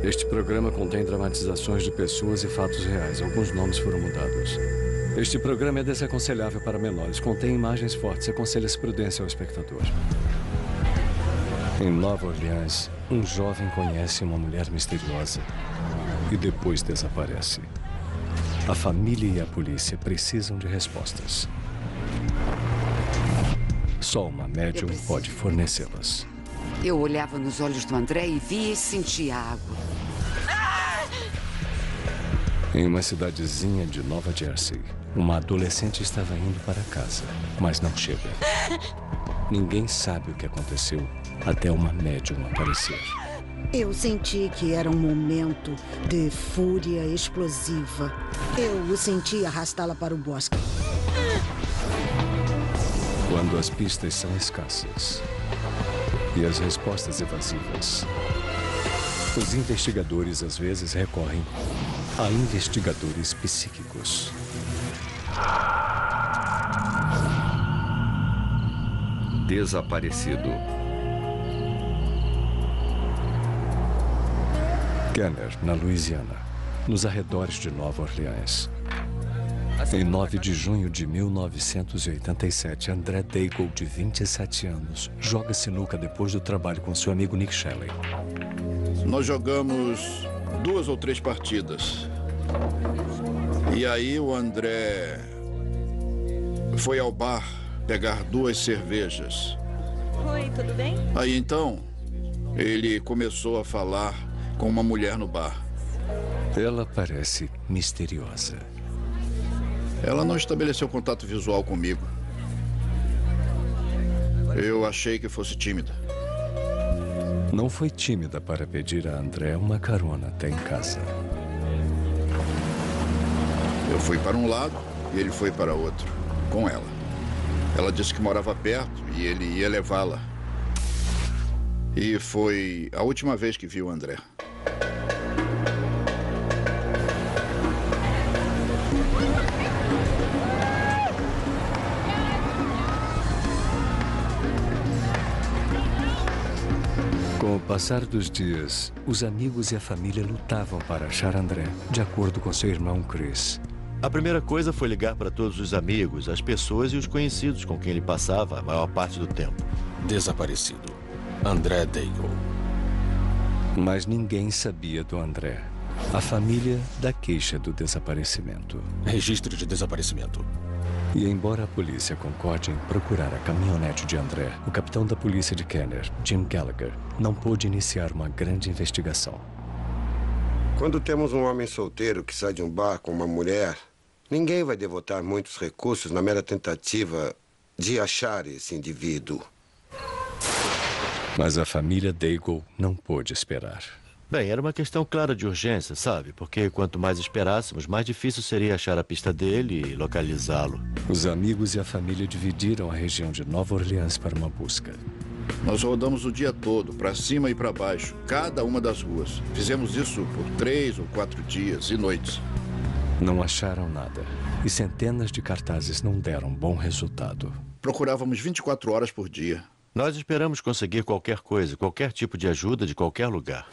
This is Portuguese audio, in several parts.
Este programa contém dramatizações de pessoas e fatos reais. Alguns nomes foram mudados. Este programa é desaconselhável para menores. Contém imagens fortes. Aconselha-se prudência ao espectador. Em Nova Orleans, um jovem conhece uma mulher misteriosa e depois desaparece. A família e a polícia precisam de respostas. Só uma médium pode fornecê-las. Eu olhava nos olhos do André e via e sentia água. Em uma cidadezinha de Nova Jersey, uma adolescente estava indo para casa, mas não chega. Ninguém sabe o que aconteceu até uma médium aparecer. Eu senti que era um momento de fúria explosiva. Eu o senti arrastá-la para o bosque. Quando as pistas são escassas e as respostas evasivas, os investigadores às vezes recorrem a investigadores psíquicos. Desaparecido. Kenner, na Louisiana, nos arredores de Nova Orleans. Em 9 de junho de 1987, André Daigle, de 27 anos, joga sinuca depois do trabalho com seu amigo Nick Shelley. Nós jogamos 2 ou 3 partidas. E aí o André foi ao bar pegar 2 cervejas. Oi, tudo bem? Aí então, ele começou a falar com uma mulher no bar. Ela parece misteriosa. Ela não estabeleceu contato visual comigo. Eu achei que fosse tímida. Não foi tímida para pedir a André uma carona até em casa. Eu fui para um lado e ele foi para outro, com ela. Ela disse que morava perto e ele ia levá-la. E foi a última vez que vi o André. Com o passar dos dias, os amigos e a família lutavam para achar André, de acordo com seu irmão Chris. A primeira coisa foi ligar para todos os amigos, as pessoas e os conhecidos com quem ele passava a maior parte do tempo. Desaparecido. André Daigle. Mas ninguém sabia do André. A família da queixa do desaparecimento. Registro de desaparecimento. E embora a polícia concorde em procurar a caminhonete de André, o capitão da polícia de Kenner, Jim Gallagher, não pôde iniciar uma grande investigação. Quando temos um homem solteiro que sai de um bar com uma mulher, ninguém vai devotar muitos recursos na mera tentativa de achar esse indivíduo. Mas a família Daigle não pôde esperar. Bem, era uma questão clara de urgência, sabe? Porque quanto mais esperássemos, mais difícil seria achar a pista dele e localizá-lo. Os amigos e a família dividiram a região de Nova Orleans para uma busca. Nós rodamos o dia todo, para cima e para baixo, cada uma das ruas. Fizemos isso por 3 ou 4 dias e noites. Não acharam nada. E centenas de cartazes não deram bom resultado. Procurávamos 24 horas por dia. Nós esperamos conseguir qualquer coisa, qualquer tipo de ajuda de qualquer lugar.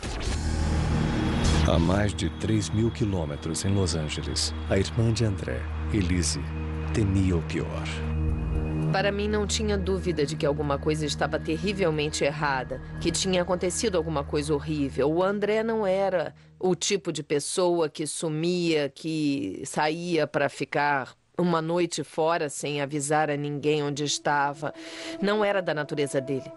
A mais de 3.000 quilômetros em Los Angeles, a irmã de André, Elise, temia o pior. Para mim, não tinha dúvida de que alguma coisa estava terrivelmente errada, que tinha acontecido alguma coisa horrível. O André não era o tipo de pessoa que sumia, que saía para ficar uma noite fora sem avisar a ninguém onde estava. Não era da natureza dele.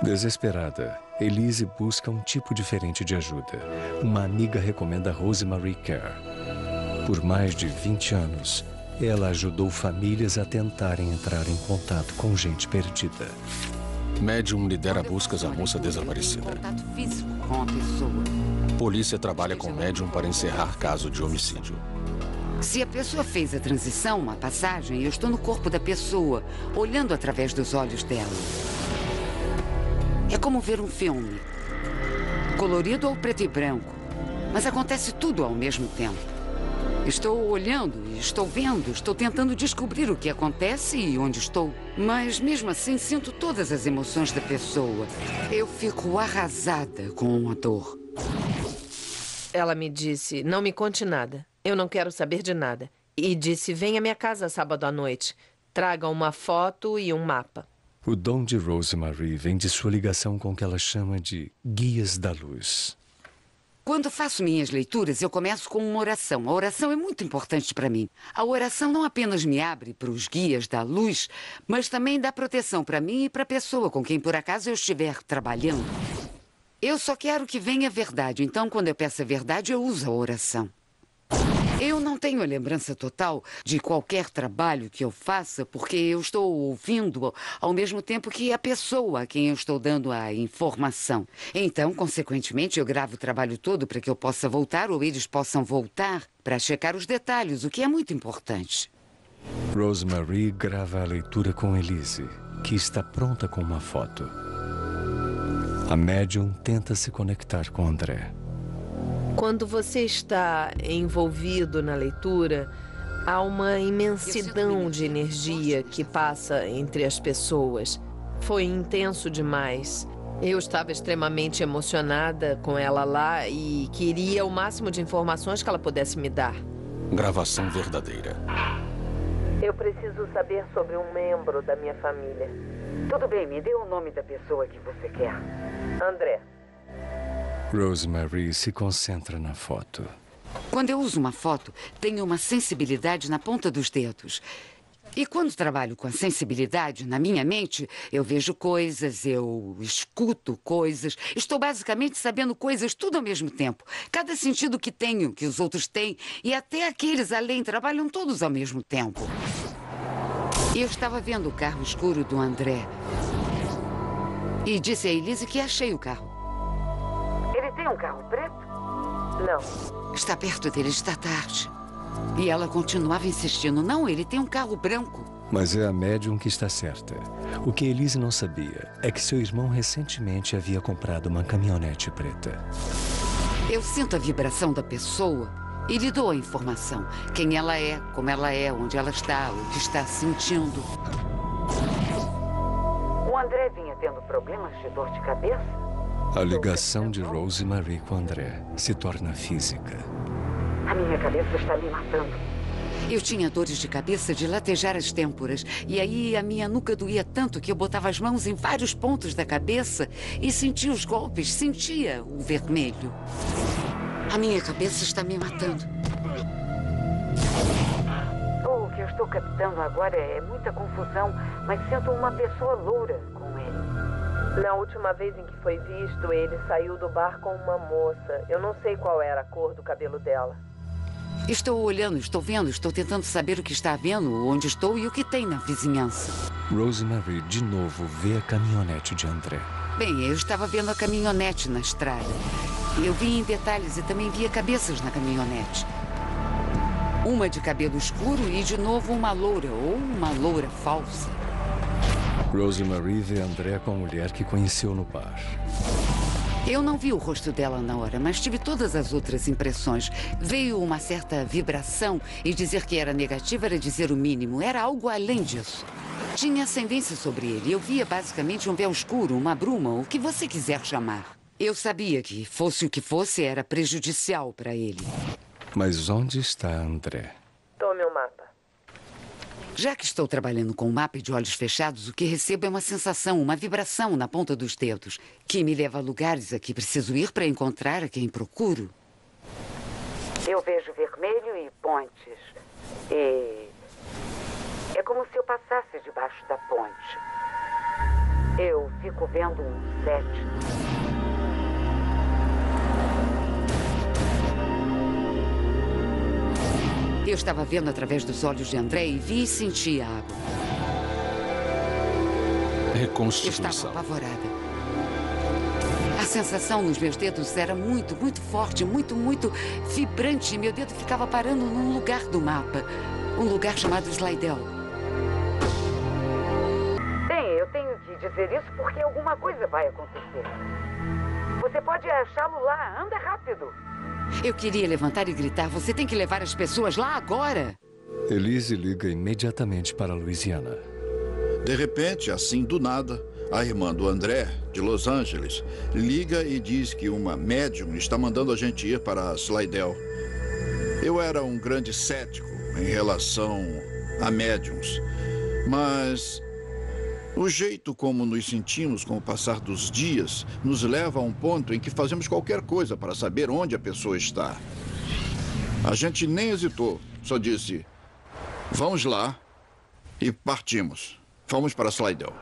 Desesperada, Elise busca um tipo diferente de ajuda. Uma amiga recomenda Rosemary Kerr. Por mais de 20 anos, ela ajudou famílias a tentarem entrar em contato com gente perdida. Médium lidera buscas à moça desaparecida. Contato físico com a pessoa. Polícia trabalha com médium para encerrar caso de homicídio. Se a pessoa fez a transição, a passagem, eu estou no corpo da pessoa, olhando através dos olhos dela. É como ver um filme. Colorido ou preto e branco. Mas acontece tudo ao mesmo tempo. Estou olhando, estou vendo, estou tentando descobrir o que acontece e onde estou. Mas mesmo assim sinto todas as emoções da pessoa. Eu fico arrasada com a dor. Ela me disse, não me conte nada. Eu não quero saber de nada. E disse, venha à minha casa sábado à noite. Traga uma foto e um mapa. O dom de Rosemary vem de sua ligação com o que ela chama de guias da luz. Quando faço minhas leituras, eu começo com uma oração. A oração é muito importante para mim. A oração não apenas me abre para os guias da luz, mas também dá proteção para mim e para a pessoa com quem por acaso eu estiver trabalhando. Eu só quero que venha a verdade, então quando eu peço a verdade, eu uso a oração. Eu não tenho lembrança total de qualquer trabalho que eu faça, porque eu estou ouvindo ao mesmo tempo que a pessoa a quem eu estou dando a informação. Então, consequentemente, eu gravo o trabalho todo para que eu possa voltar ou eles possam voltar para checar os detalhes, o que é muito importante. Rosemary grava a leitura com Elise, que está pronta com uma foto. A médium tenta se conectar com André. Quando você está envolvido na leitura, há uma imensidão de energia que passa entre as pessoas. Foi intenso demais. Eu estava extremamente emocionada com ela lá e queria o máximo de informações que ela pudesse me dar. Gravação verdadeira. Eu preciso saber sobre um membro da minha família. Tudo bem, me dê o nome da pessoa que você quer. André. Rosemary se concentra na foto. Quando eu uso uma foto, tenho uma sensibilidade na ponta dos dedos. E quando trabalho com a sensibilidade na minha mente, eu vejo coisas, eu escuto coisas. Estou basicamente sabendo coisas tudo ao mesmo tempo. Cada sentido que tenho, que os outros têm, e até aqueles além, trabalham todos ao mesmo tempo. Eu estava vendo o carro escuro do André. E disse a Elise que achei o carro. Ele tem um carro preto? Não. Está perto dele, está tarde. E ela continuava insistindo. Não, ele tem um carro branco. Mas é a médium que está certa. O que Elise não sabia é que seu irmão recentemente havia comprado uma caminhonete preta. Eu sinto a vibração da pessoa e lhe dou a informação. Quem ela é, como ela é, onde ela está, o que está sentindo. O André vinha tendo problemas de dor de cabeça? A ligação de Rosemary com André se torna física. A minha cabeça está me matando. Eu tinha dores de cabeça de latejar as têmporas. E aí a minha nuca doía tanto que eu botava as mãos em vários pontos da cabeça e sentia os golpes, sentia o vermelho. A minha cabeça está me matando. O que eu estou captando agora é muita confusão, mas sinto uma pessoa loura com ele. Na última vez em que foi visto, ele saiu do bar com uma moça. Eu não sei qual era a cor do cabelo dela. Estou olhando, estou vendo, estou tentando saber o que está havendo, onde estou e o que tem na vizinhança. Rosemary de novo vê a caminhonete de André. Bem, eu estava vendo a caminhonete na estrada. Eu vi em detalhes e também via cabeças na caminhonete. Uma de cabelo escuro e de novo uma loura ou uma loura falsa. Rosemary vê André com a mulher que conheceu no bar. Eu não vi o rosto dela na hora, mas tive todas as outras impressões. Veio uma certa vibração e dizer que era negativa era dizer o mínimo. Era algo além disso. Tinha ascendência sobre ele. Eu via basicamente um véu escuro, uma bruma, o que você quiser chamar. Eu sabia que, fosse o que fosse, era prejudicial para ele. Mas onde está André? Tome o mapa. Já que estou trabalhando com o mapa de olhos fechados, o que recebo é uma sensação, uma vibração na ponta dos dedos, que me leva a lugares a que preciso ir para encontrar a quem procuro. Eu vejo vermelho e pontes. E é como se eu passasse debaixo da ponte. Eu fico vendo um 7. Eu estava vendo através dos olhos de André e vi e senti a água. Reconstituição. Eu estava apavorada. A sensação nos meus dedos era muito, muito forte, muito, muito vibrante. Meu dedo ficava parando num lugar do mapa. Um lugar chamado Slidell. Bem, eu tenho que dizer isso porque alguma coisa vai acontecer. Você pode achá-lo lá. Anda rápido. Eu queria levantar e gritar, você tem que levar as pessoas lá agora. Elise liga imediatamente para Louisiana. De repente, assim do nada, a irmã do André, de Los Angeles, liga e diz que uma médium está mandando a gente ir para Slidell. Eu era um grande cético em relação a médiums, mas o jeito como nos sentimos com o passar dos dias nos leva a um ponto em que fazemos qualquer coisa para saber onde a pessoa está. A gente nem hesitou, só disse, vamos lá, e partimos. Fomos para Slidell.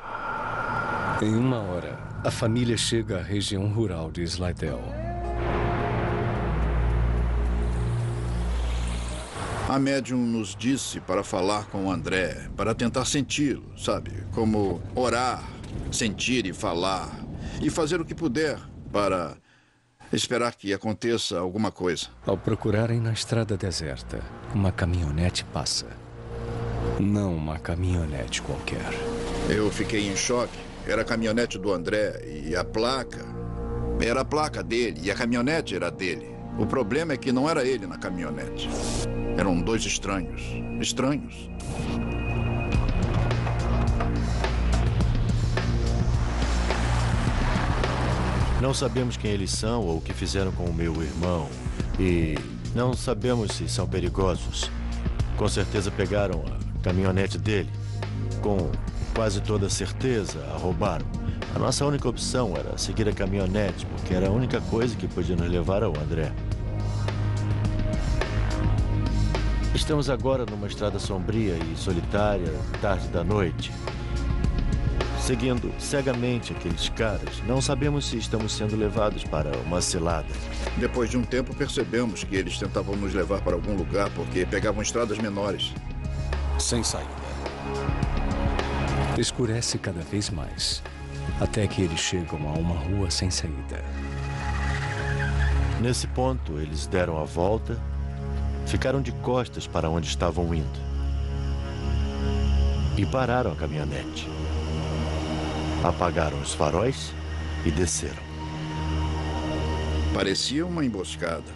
Em 1 hora, a família chega à região rural de Slidell. A médium nos disse para falar com o André, para tentar senti-lo, sabe? Como orar, sentir e falar. E fazer o que puder para esperar que aconteça alguma coisa. Ao procurarem na estrada deserta, uma caminhonete passa. Não uma caminhonete qualquer. Eu fiquei em choque. Era a caminhonete do André e a placa era a placa dele e a caminhonete era dele. O problema é que não era ele na caminhonete. Eram 2 estranhos. Estranhos. Não sabemos quem eles são ou o que fizeram com o meu irmão. E não sabemos se são perigosos. Com certeza pegaram a caminhonete dele. Com quase toda certeza, a roubaram. A nossa única opção era seguir a caminhonete, porque era a única coisa que podia nos levar ao André. Estamos agora numa estrada sombria e solitária, tarde da noite. Seguindo cegamente aqueles caras, não sabemos se estamos sendo levados para uma cilada. Depois de um tempo, percebemos que eles tentavam nos levar para algum lugar porque pegavam estradas menores. Sem saída. Escurece cada vez mais, até que eles chegam a uma rua sem saída. Nesse ponto, eles deram a volta, ficaram de costas para onde estavam indo e pararam a caminhonete. Apagaram os faróis e desceram. Parecia uma emboscada.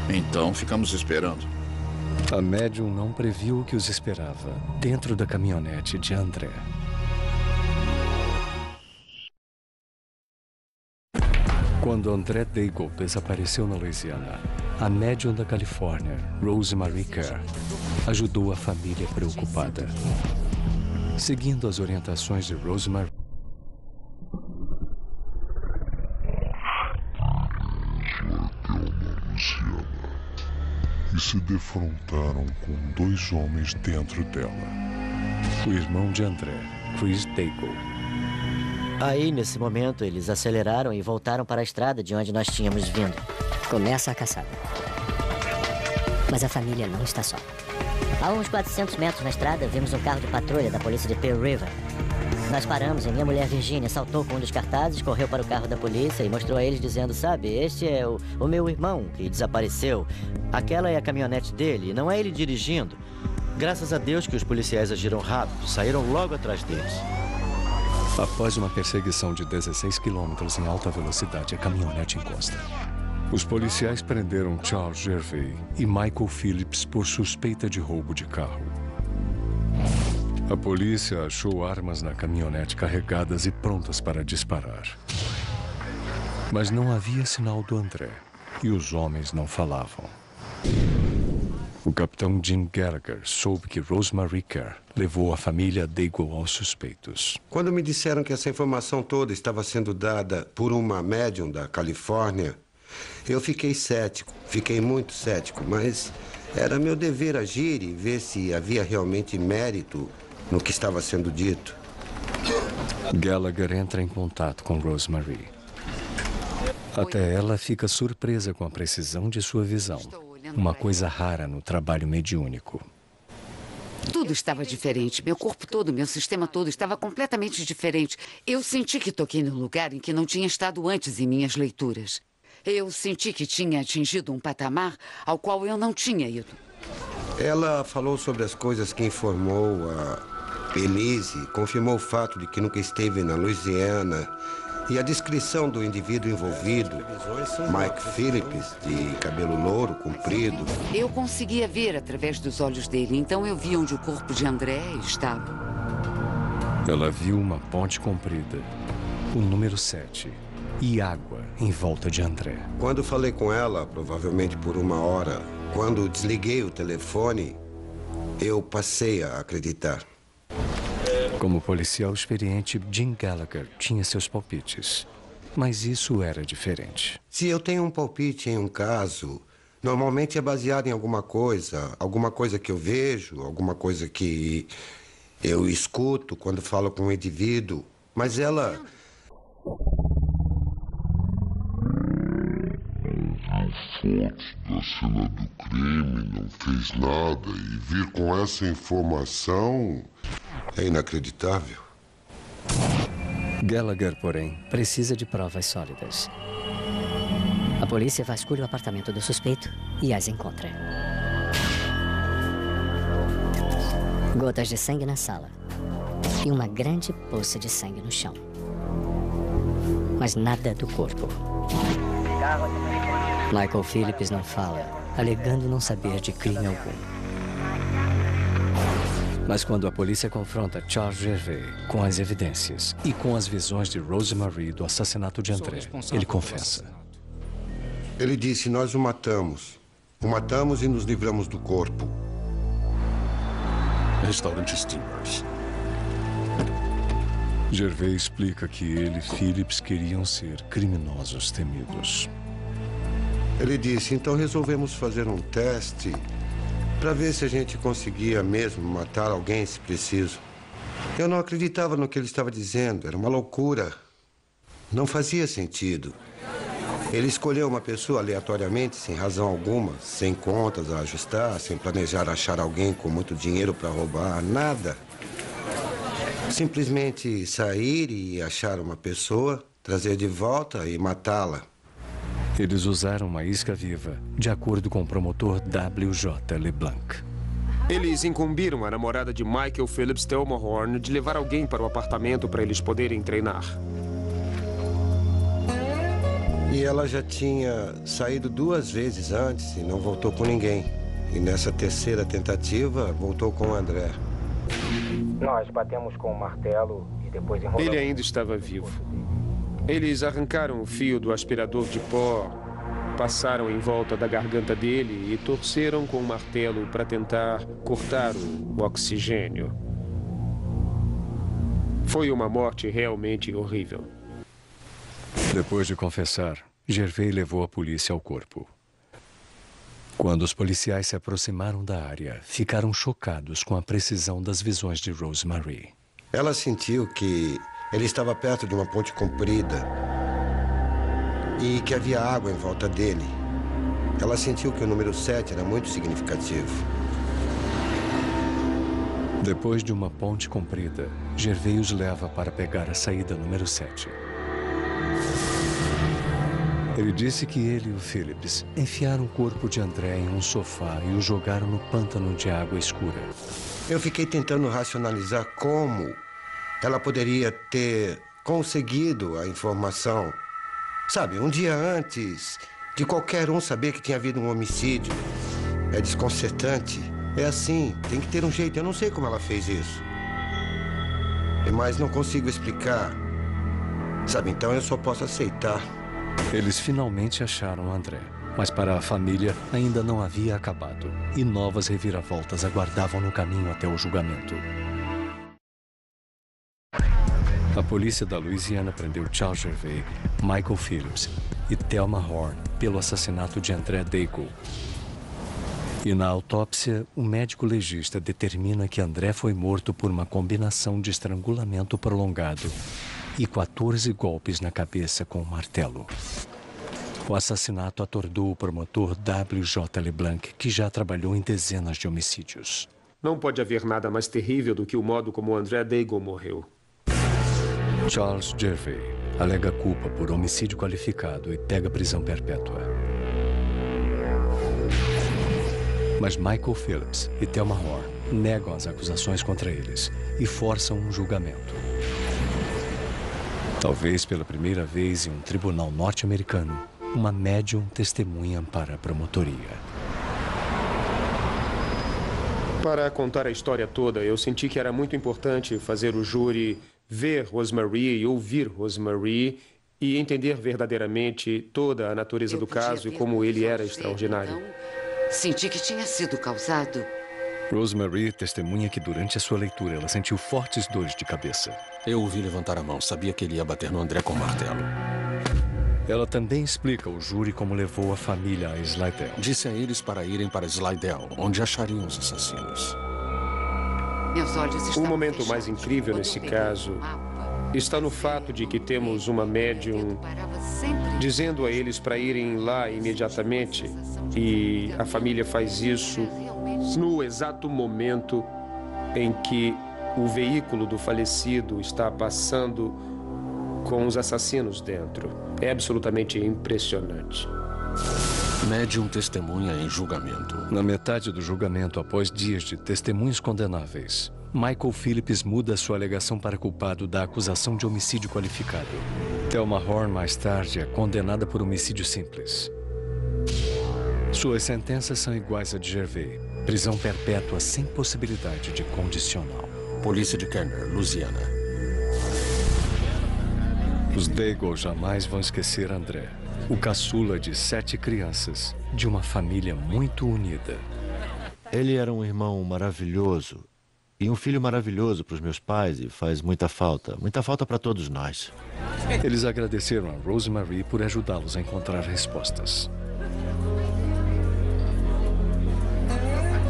Então ficamos esperando. A médium não previu o que os esperava dentro da caminhonete de André. Quando André Daigle desapareceu na Louisiana, a médium da Califórnia, Rosemary Kerr, ajudou a família preocupada. Seguindo as orientações de Rosemary, e se defrontaram com 2 homens dentro dela. O irmão de André, Chris Daigle. Aí, nesse momento, eles aceleraram e voltaram para a estrada de onde nós tínhamos vindo. Começa a caçada. Mas a família não está só. A uns 400 metros na estrada, vimos um carro de patrulha da polícia de Pearl River. Nós paramos e minha mulher Virginia saltou com um dos cartazes, correu para o carro da polícia e mostrou a eles dizendo, sabe, este é o meu irmão que desapareceu. Aquela é a caminhonete dele, não é ele dirigindo. Graças a Deus que os policiais agiram rápido, saíram logo atrás deles. Após uma perseguição de 16 quilômetros em alta velocidade, a caminhonete encosta. Os policiais prenderam Charles Gervais e Michael Phillips por suspeita de roubo de carro. A polícia achou armas na caminhonete carregadas e prontas para disparar. Mas não havia sinal do André e os homens não falavam. O capitão Jim Gallagher soube que Rosemary Kerr levou a família Daigle aos suspeitos. Quando me disseram que essa informação toda estava sendo dada por uma médium da Califórnia, eu fiquei cético, fiquei muito cético, mas era meu dever agir e ver se havia realmente mérito no que estava sendo dito. Gallagher entra em contato com Rosemary. Até ela fica surpresa com a precisão de sua visão. Uma coisa rara no trabalho mediúnico. Tudo estava diferente. Meu corpo todo, meu sistema todo estava completamente diferente. Eu senti que toquei num lugar em que não tinha estado antes em minhas leituras. Eu senti que tinha atingido um patamar ao qual eu não tinha ido. Ela falou sobre as coisas que informou a Elise, confirmou o fato de que nunca esteve na Louisiana e a descrição do indivíduo envolvido, Mike Phillips, de cabelo louro, comprido. Eu conseguia ver através dos olhos dele, então eu vi onde o corpo de André estava. Ela viu uma ponte comprida, o número 7 e água em volta de André. Quando falei com ela, provavelmente por 1 hora, quando desliguei o telefone, eu passei a acreditar. Como policial experiente, Jim Gallagher tinha seus palpites. Mas isso era diferente. Se eu tenho um palpite em um caso, normalmente é baseado em alguma coisa que eu vejo, alguma coisa que eu escuto quando falo com um indivíduo. Mas ela... Fotos da cena do crime, não fez nada, e vir com essa informação é inacreditável. Gallagher, porém, precisa de provas sólidas. A polícia vasculha o apartamento do suspeito e as encontra. Gotas de sangue na sala e uma grande poça de sangue no chão. Mas nada do corpo. Michael Phillips não fala, alegando não saber de crime algum. Mas quando a polícia confronta Charles Gervais com as evidências e com as visões de Rosemary do assassinato de André, ele confessa. Ele disse, nós o matamos. O matamos e nos livramos do corpo. Restaurante Steamers. Gervais explica que ele e Phillips queriam ser criminosos temidos. Ele disse, então resolvemos fazer um teste para ver se a gente conseguia mesmo matar alguém se preciso. Eu não acreditava no que ele estava dizendo, era uma loucura. Não fazia sentido. Ele escolheu uma pessoa aleatoriamente, sem razão alguma, sem contas a ajustar, sem planejar achar alguém com muito dinheiro para roubar, nada. Simplesmente sair e achar uma pessoa, trazer de volta e matá-la. Eles usaram uma isca viva, de acordo com o promotor W.J. LeBlanc. Eles incumbiram a namorada de Michael Phillips, Thelma Horn, de levar alguém para o apartamento para eles poderem treinar. E ela já tinha saído 2 vezes antes e não voltou com ninguém. E nessa terceira tentativa, voltou com o André. Nós batemos com o martelo e depois enrolamos... Ele ainda estava vivo. Eles arrancaram o fio do aspirador de pó, passaram em volta da garganta dele e torceram com o martelo para tentar cortar o oxigênio. Foi uma morte realmente horrível. Depois de confessar, Gervais levou a polícia ao corpo. Quando os policiais se aproximaram da área, ficaram chocados com a precisão das visões de Rosemary. Ela sentiu que ele estava perto de uma ponte comprida e que havia água em volta dele. Ela sentiu que o número 7 era muito significativo. Depois de uma ponte comprida, Gervais os leva para pegar a saída número 7. Ele disse que ele e o Phillips enfiaram o corpo de André em um sofá e o jogaram no pântano de água escura. Eu fiquei tentando racionalizar como ela poderia ter conseguido a informação. Sabe, um dia antes de qualquer um saber que tinha havido um homicídio. É desconcertante. É assim, tem que ter um jeito. Eu não sei como ela fez isso. Mas não consigo explicar. Sabe, então eu só posso aceitar. Eles finalmente acharam André, mas para a família ainda não havia acabado. E novas reviravoltas aguardavam no caminho até o julgamento. A polícia da Louisiana prendeu Charles Gervais, Michael Phillips e Thelma Horn pelo assassinato de André Daigle. E na autópsia, o médico legista determina que André foi morto por uma combinação de estrangulamento prolongado e 14 golpes na cabeça com um martelo. O assassinato atordou o promotor W.J. LeBlanc, que já trabalhou em dezenas de homicídios. Não pode haver nada mais terrível do que o modo como André Daigle morreu. Charles Gervais alega culpa por homicídio qualificado e pega prisão perpétua. Mas Michael Phillips e Thelma Horn negam as acusações contra eles e forçam um julgamento. Talvez pela primeira vez em um tribunal norte-americano, uma médium testemunha para a promotoria. Para contar a história toda, eu senti que era muito importante fazer o júri ver Rosemary e ouvir Rosemary e entender verdadeiramente toda a natureza do caso e como ele era extraordinário. Então, senti que tinha sido causado. Rosemary testemunha que durante a sua leitura ela sentiu fortes dores de cabeça. Eu o vi levantar a mão. Sabia que ele ia bater no André com o martelo. Ela também explica ao júri como levou a família a Slidell. Disse a eles para irem para Slidell, onde achariam os assassinos. Meus olhos O momento mais incrível nesse caso está no fato de que temos uma médium dizendo a eles para irem lá imediatamente e a família faz isso no exato momento em que o veículo do falecido está passando com os assassinos dentro. É absolutamente impressionante. Médium testemunha em julgamento. Na metade do julgamento, após dias de testemunhos condenáveis, Michael Phillips muda sua alegação para culpado da acusação de homicídio qualificado. Thelma Horn, mais tarde, é condenada por homicídio simples. Suas sentenças são iguais a de Gervais. Prisão perpétua sem possibilidade de condicional. Polícia de Kenner, Louisiana. Os Daigle jamais vão esquecer André, o caçula de 7 crianças, de uma família muito unida. Ele era um irmão maravilhoso e um filho maravilhoso para os meus pais e faz muita falta para todos nós. Eles agradeceram a Rosemary por ajudá-los a encontrar respostas.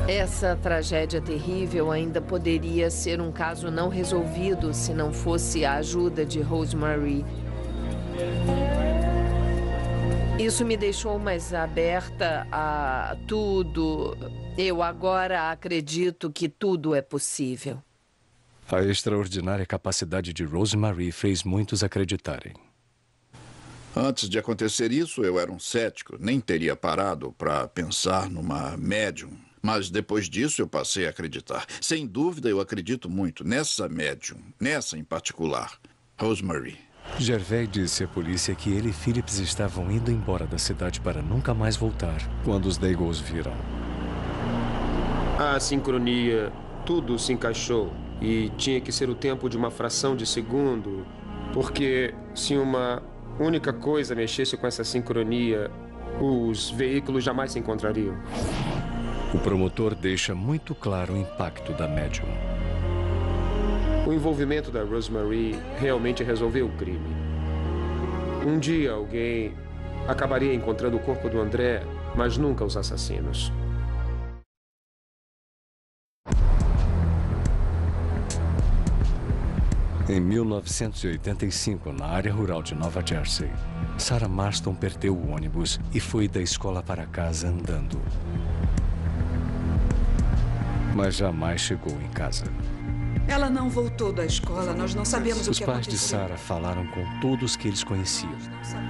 Essa tragédia terrível ainda poderia ser um caso não resolvido se não fosse a ajuda de Rosemary. Isso me deixou mais aberta a tudo. Eu agora acredito que tudo é possível. A extraordinária capacidade de Rosemary fez muitos acreditarem. Antes de acontecer isso, eu era um cético. Nem teria parado para pensar numa médium. Mas depois disso eu passei a acreditar. Sem dúvida, eu acredito muito nessa médium, nessa em particular, Rosemary. Gervais disse à polícia que ele e Phillips estavam indo embora da cidade para nunca mais voltar quando os Daigle os viram. A sincronia, tudo se encaixou e tinha que ser o tempo de uma fração de segundo, porque se uma única coisa mexesse com essa sincronia, os veículos jamais se encontrariam. O promotor deixa muito claro o impacto da médium. O envolvimento da Rosemary realmente resolveu o crime. Um dia alguém acabaria encontrando o corpo do André, mas nunca os assassinos. Em 1985, na área rural de Nova Jersey, Sarah Marston perdeu o ônibus e foi da escola para casa andando. Mas jamais chegou em casa. Ela não voltou da escola, nós não sabemos o que aconteceu. Os pais de Sarah falaram com todos que eles conheciam,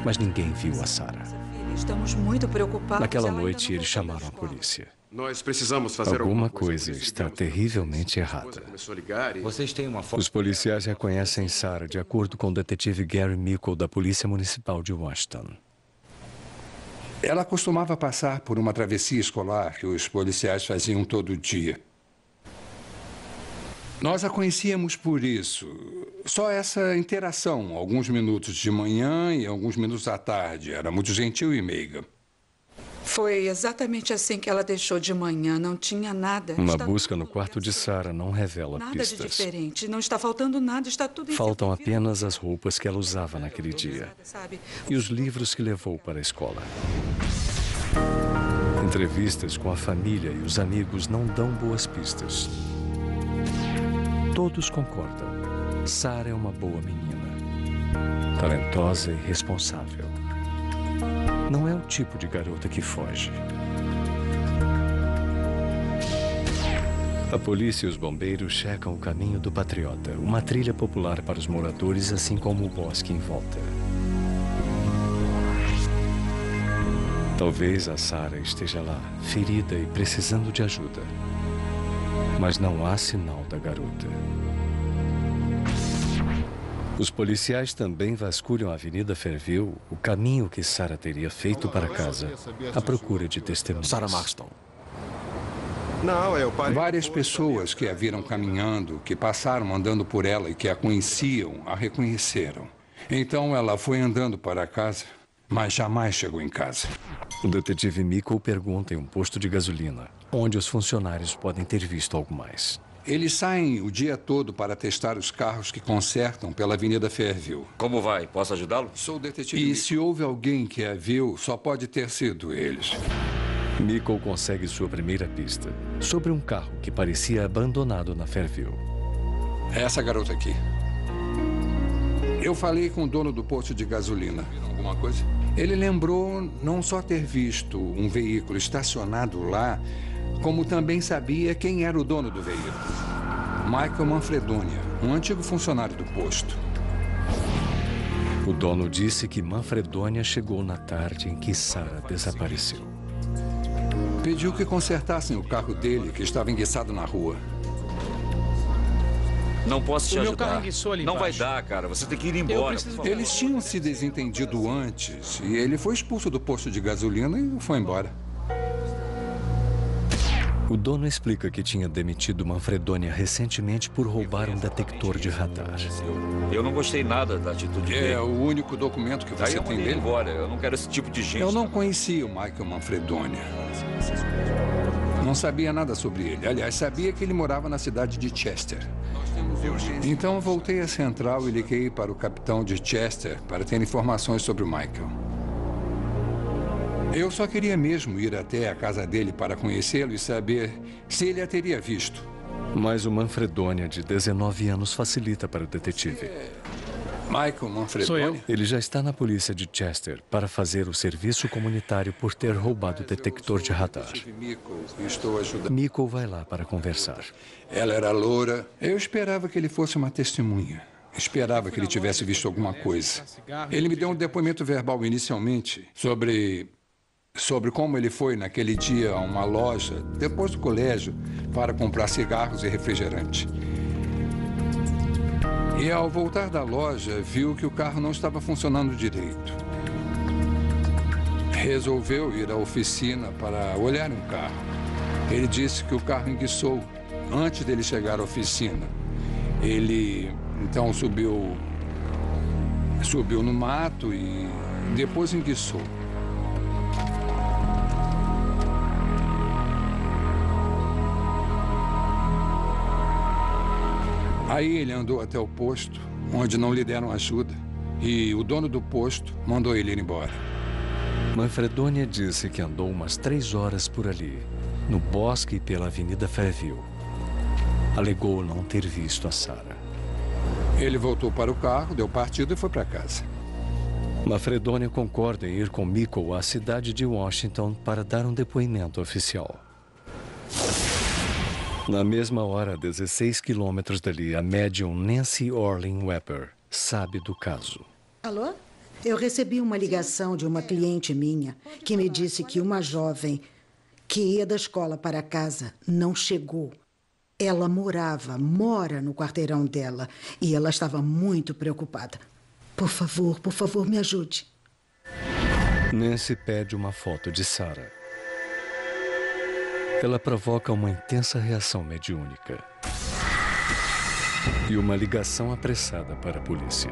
mas ninguém viu a Sarah. Estamos muito preocupados. Naquela noite, eles chamaram a polícia. Nós precisamos fazer alguma coisa está terrivelmente errada. Vocês têm uma foto? Os policiais reconhecem Sarah de acordo com o detetive Gary Mickle da Polícia Municipal de Washington. Ela costumava passar por uma travessia escolar que os policiais faziam todo dia. Nós a conhecíamos por isso. Só essa interação, alguns minutos de manhã e alguns minutos à tarde. Era muito gentil e meiga. Foi exatamente assim que ela deixou de manhã. Não tinha nada. Uma busca no quarto de Sarah não revela pistas. Nada de diferente. Não está faltando nada, está tudo em Faltam apenas as roupas que ela usava naquele dia. E os livros que levou para a escola. Entrevistas com a família e os amigos não dão boas pistas. Todos concordam. Sarah é uma boa menina. Talentosa e responsável. Não é o tipo de garota que foge. A polícia e os bombeiros checam o caminho do Patriota, uma trilha popular para os moradores, assim como o bosque em volta. Talvez a Sarah esteja lá, ferida e precisando de ajuda. Mas não há sinal da garota. Os policiais também vasculham a Avenida Fairview, o caminho que Sarah teria feito para casa, à procura de testemunhas. Sarah Marston. Não, eu parei. Várias pessoas que a viram caminhando, que passaram andando por ela e que a conheciam, a reconheceram. Então ela foi andando para casa, mas jamais chegou em casa. O detetive Mickle pergunta em um posto de gasolina, onde os funcionários podem ter visto algo mais. Eles saem o dia todo para testar os carros que consertam pela Avenida Fairview. Como vai? Posso ajudá-lo? Sou o detetive. E se houve alguém que a viu, só pode ter sido eles. Mickle consegue sua primeira pista sobre um carro que parecia abandonado na Fairview. É essa garota aqui. Eu falei com o dono do posto de gasolina. Viram alguma coisa? Ele lembrou não só ter visto um veículo estacionado lá, como também sabia quem era o dono do veículo. Michael Manfredonia, um antigo funcionário do posto. O dono disse que Manfredonia chegou na tarde em que Sarah desapareceu. Pediu que consertassem o carro dele, que estava enguiçado na rua. Não posso te O meu ajudar. carro enguiçou ali Não vai embaixo. dar, cara. Você tem que ir embora. Eles tinham se desentendido antes e ele foi expulso do posto de gasolina e foi embora. O dono explica que tinha demitido Manfredonia recentemente por roubar um detector de radar. Eu não gostei nada da atitude dele. É o único documento que Daí você eu tem mandei ele dele? embora. Eu não quero esse tipo de gente. Eu não conhecia o Michael Manfredonia. Não sabia nada sobre ele. Aliás, sabia que ele morava na cidade de Chester. Então voltei à central e liguei para o capitão de Chester para ter informações sobre o Michael. Eu só queria mesmo ir até a casa dele para conhecê-lo e saber se ele a teria visto. Mas o Manfredonia, de 19 anos, facilita para o detetive. Michael Manfredonia? Ele já está na polícia de Chester para fazer o serviço comunitário por ter roubado o detector de radar. Estou ajudando. Mickle vai lá para conversar. Ela era loura. Eu esperava que ele fosse uma testemunha. Esperava que ele tivesse visto alguma coisa. Ele me deu um depoimento verbal inicialmente sobre como ele foi naquele dia a uma loja, depois do colégio, para comprar cigarros e refrigerante. E ao voltar da loja, viu que o carro não estava funcionando direito. Resolveu ir à oficina para olhar um carro. Ele disse que o carro enguiçou antes dele chegar à oficina. Ele, então, subiu no mato e depois enguiçou. Aí ele andou até o posto, onde não lhe deram ajuda, e o dono do posto mandou ele ir embora. Manfredonia disse que andou umas 3 horas por ali, no bosque e pela Avenida Fairview. Alegou não ter visto a Sarah. Ele voltou para o carro, deu partida e foi para casa. Manfredonia concorda em ir com Mickle à cidade de Washington para dar um depoimento oficial. Na mesma hora, a 16 quilômetros dali, a médium Nancy Orlin Webber sabe do caso. Alô? Eu recebi uma ligação de uma cliente minha que me disse que uma jovem que ia da escola para casa não chegou. Ela mora no quarteirão dela e ela estava muito preocupada. Por favor, me ajude. Nancy pede uma foto de Sarah. Ela provoca uma intensa reação mediúnica e uma ligação apressada para a polícia.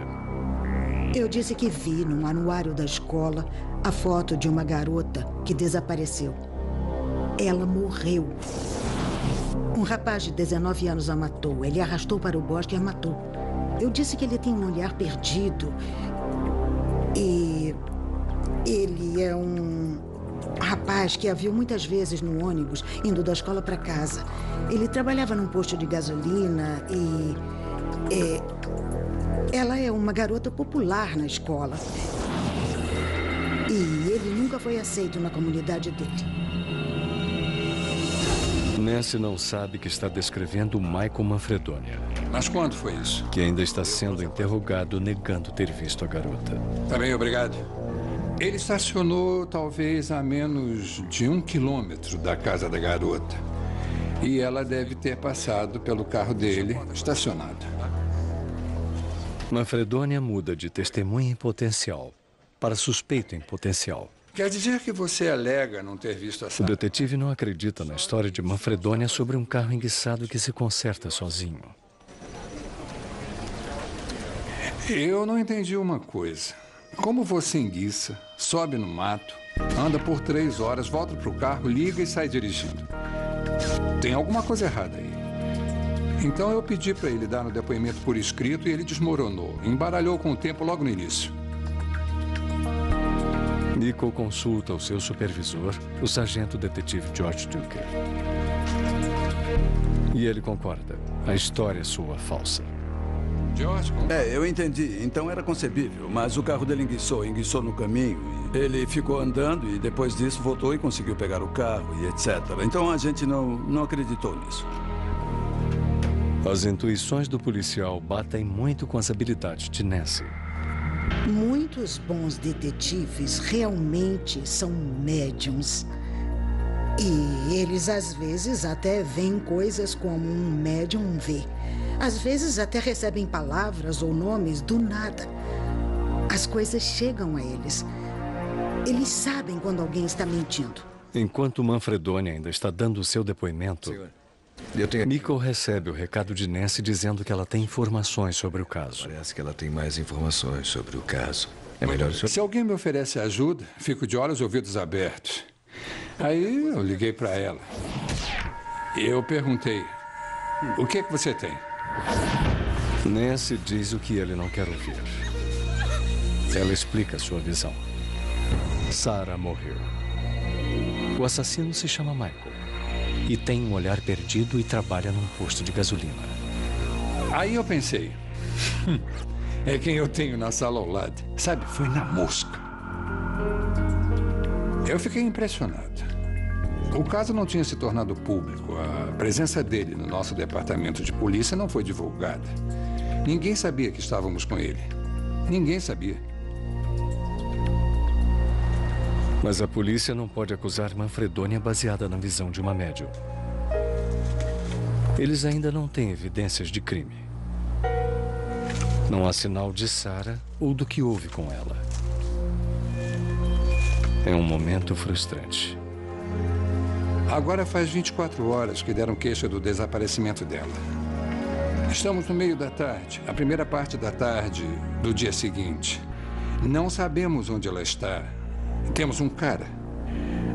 Eu disse que vi no anuário da escola a foto de uma garota que desapareceu. Ela morreu. Um rapaz de 19 anos a matou. Ele a arrastou para o bosque e a matou. Eu disse que ele tem um olhar perdido. E ele é um rapaz que a viu muitas vezes no ônibus, indo da escola para casa. Ele trabalhava num posto de gasolina e ela é uma garota popular na escola. E ele nunca foi aceito na comunidade dele. Nancy não sabe que está descrevendo Michael Manfredonia. Mas quando foi isso? Que ainda está sendo interrogado, negando ter visto a garota. Tá bem, obrigado. Ele estacionou talvez a menos de 1 quilômetro da casa da garota. E ela deve ter passado pelo carro dele estacionado. Manfredonia muda de testemunha em potencial para suspeito em potencial Quer dizer que você alega não ter visto a O Sarah? detetive não acredita na história de Manfredonia sobre um carro enguiçado que se conserta sozinho. Eu não entendi uma coisa. Como você enguiça, sobe no mato, anda por 3 horas, volta pro carro, liga e sai dirigindo? Tem alguma coisa errada aí. Então eu pedi para ele dar um depoimento por escrito e ele desmoronou. Embaralhou com o tempo logo no início. Nico consulta o seu supervisor, o sargento detetive George Duker. E ele concorda. A história soa falsa. George? Eu entendi. Então era concebível. Mas o carro dele enguiçou no caminho. Ele ficou andando e depois disso voltou e conseguiu pegar o carro e etc. Então a gente não acreditou nisso. As intuições do policial batem muito com as habilidades de Nancy. Muitos bons detetives realmente são médiums. E eles, às vezes, até veem coisas como um médium vê. Às vezes, até recebem palavras ou nomes do nada. As coisas chegam a eles. Eles sabem quando alguém está mentindo. Enquanto Manfredonia ainda está dando o seu depoimento, Nico recebe o recado de Nancy dizendo que ela tem informações sobre o caso. Parece que ela tem mais informações sobre o caso. É melhor... Se alguém me oferece ajuda, fico de olhos e ouvidos abertos. Aí eu liguei para ela. E eu perguntei, o que você tem? Nancy diz o que ele não quer ouvir. Ela explica sua visão. Sarah morreu. O assassino se chama Michael. E tem um olhar perdido e trabalha num posto de gasolina. Aí eu pensei, é quem eu tenho na sala ao lado. Sabe, foi na mosca. Eu fiquei impressionado. O caso não tinha se tornado público. A presença dele no nosso departamento de polícia não foi divulgada. Ninguém sabia que estávamos com ele. Ninguém sabia. Mas a polícia não pode acusar Manfredonia baseada na visão de uma médium. Eles ainda não têm evidências de crime. Não há sinal de Sarah ou do que houve com ela. É um momento frustrante. Agora faz 24 horas que deram queixa do desaparecimento dela. Estamos no meio da tarde, a primeira parte da tarde do dia seguinte. Não sabemos onde ela está. Temos um cara.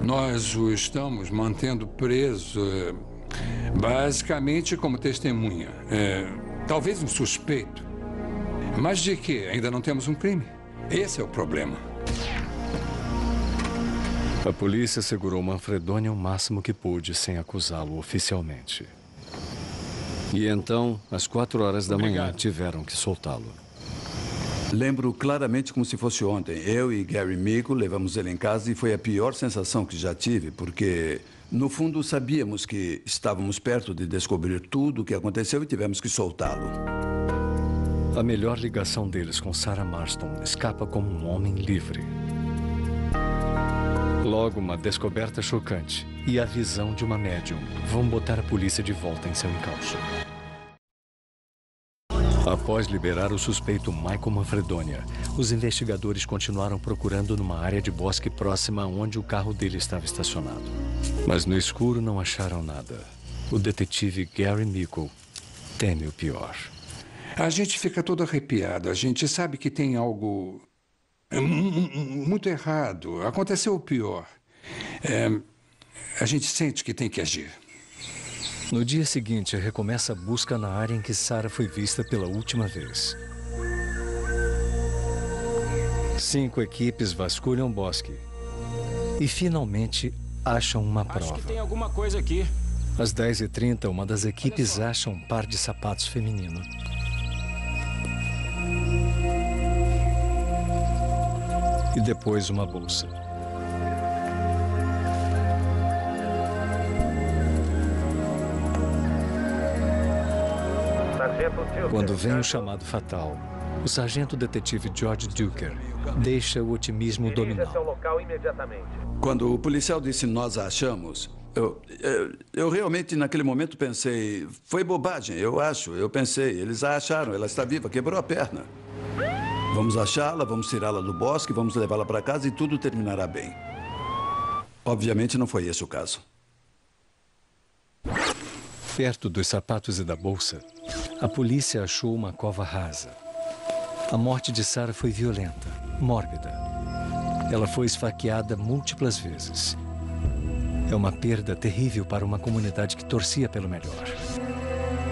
Nós o estamos mantendo preso, basicamente como testemunha. Talvez um suspeito. Mas de quê? Ainda não temos um crime. Esse é o problema. A polícia segurou Manfredonia o máximo que pôde sem acusá-lo oficialmente. E então, às 4 horas da manhã, tiveram que soltá-lo. Lembro claramente como se fosse ontem. Eu e Gary Mico levamos ele em casa e foi a pior sensação que já tive, porque, no fundo, sabíamos que estávamos perto de descobrir tudo o que aconteceu e tivemos que soltá-lo. A melhor ligação deles com Sarah Marston escapa como um homem livre. Logo, uma descoberta chocante e a visão de uma médium vão botar a polícia de volta em seu encalço. Após liberar o suspeito Michael Manfredonia, os investigadores continuaram procurando numa área de bosque próxima onde o carro dele estava estacionado. Mas no escuro não acharam nada. O detetive Gary Mico teme o pior. A gente fica todo arrepiado. A gente sabe que tem algo muito errado. Aconteceu o pior. A gente sente que tem que agir. No dia seguinte, recomeça a busca na área em que Sarah foi vista pela última vez. 5 equipes vasculham o bosque e finalmente acham uma prova. Acho que tem alguma coisa aqui. Às 10h30, uma das equipes acha um par de sapatos feminino. E depois uma bolsa. Quando vem o chamado fatal, o sargento detetive George Duker deixa o otimismo dominar. Quando o policial disse nós a achamos, eu realmente naquele momento pensei, foi bobagem, eu pensei, eles a acharam, ela está viva, quebrou a perna. Vamos achá-la, vamos tirá-la do bosque, vamos levá-la para casa e tudo terminará bem. Obviamente não foi esse o caso. Perto dos sapatos e da bolsa, a polícia achou uma cova rasa. A morte de Sarah foi violenta, mórbida. Ela foi esfaqueada múltiplas vezes. É uma perda terrível para uma comunidade que torcia pelo melhor.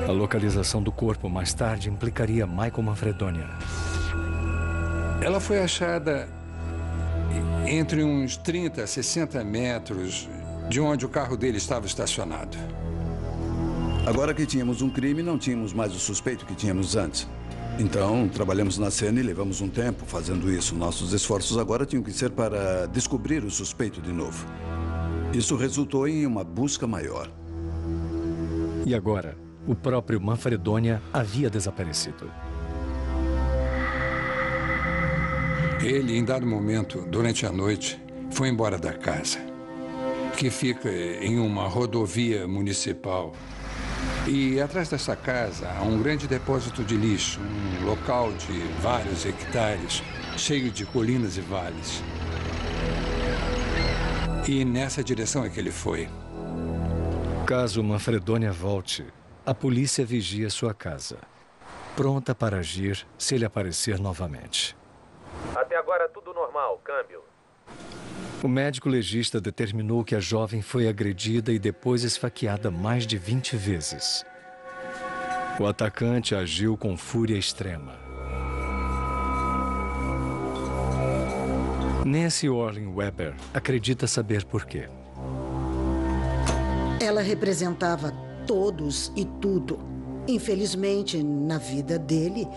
A localização do corpo mais tarde implicaria Michael Manfredonia. Ela foi achada entre uns 30 a 60 metros de onde o carro dele estava estacionado. Agora que tínhamos um crime, não tínhamos mais o suspeito que tínhamos antes. Então, trabalhamos na cena e levamos um tempo fazendo isso. Nossos esforços agora tinham que ser para descobrir o suspeito de novo. Isso resultou em uma busca maior. E agora, o próprio Manfredonia havia desaparecido. Ele, em dado momento, durante a noite, foi embora da casa, que fica em uma rodovia municipal. E atrás dessa casa há um grande depósito de lixo, um local de vários hectares, cheio de colinas e vales. E nessa direção é que ele foi. Caso Manfredonia volte, a polícia vigia sua casa, pronta para agir se ele aparecer novamente. Até agora tudo normal, câmbio. O médico legista determinou que a jovem foi agredida e depois esfaqueada mais de 20 vezes. O atacante agiu com fúria extrema. Nancy Orlin Weber acredita saber por quê. Ela representava todos e tudo. Infelizmente, na vida dele,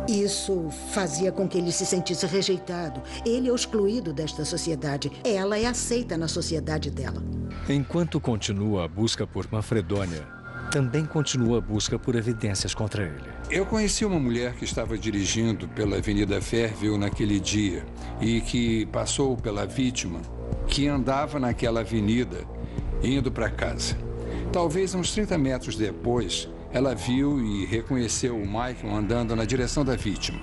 isso fazia com que ele se sentisse rejeitado. Ele é o excluído desta sociedade. Ela é aceita na sociedade dela. Enquanto continua a busca por Manfredonia, também continua a busca por evidências contra ele. Eu conheci uma mulher que estava dirigindo pela Avenida Fairview naquele dia e que passou pela vítima que andava naquela avenida indo para casa. Talvez uns 30 metros depois, ela viu e reconheceu o Michael andando na direção da vítima.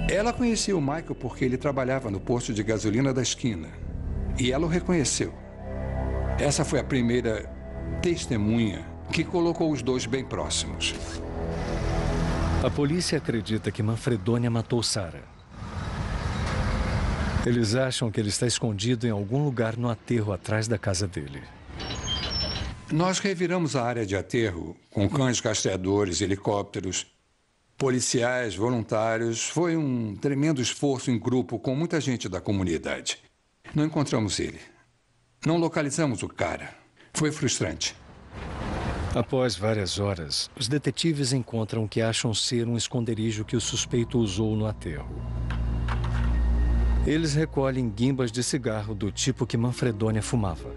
Ela conhecia o Michael porque ele trabalhava no posto de gasolina da esquina. E ela o reconheceu. Essa foi a primeira testemunha que colocou os dois bem próximos. A polícia acredita que Manfredonia matou Sarah. Eles acham que ele está escondido em algum lugar no aterro atrás da casa dele. Nós reviramos a área de aterro com cães rastreadores, helicópteros, policiais, voluntários. Foi um tremendo esforço em grupo com muita gente da comunidade. Não encontramos ele. Não localizamos o cara. Foi frustrante. Após várias horas, os detetives encontram o que acham ser um esconderijo que o suspeito usou no aterro. Eles recolhem guimbas de cigarro do tipo que Manfredonia fumava.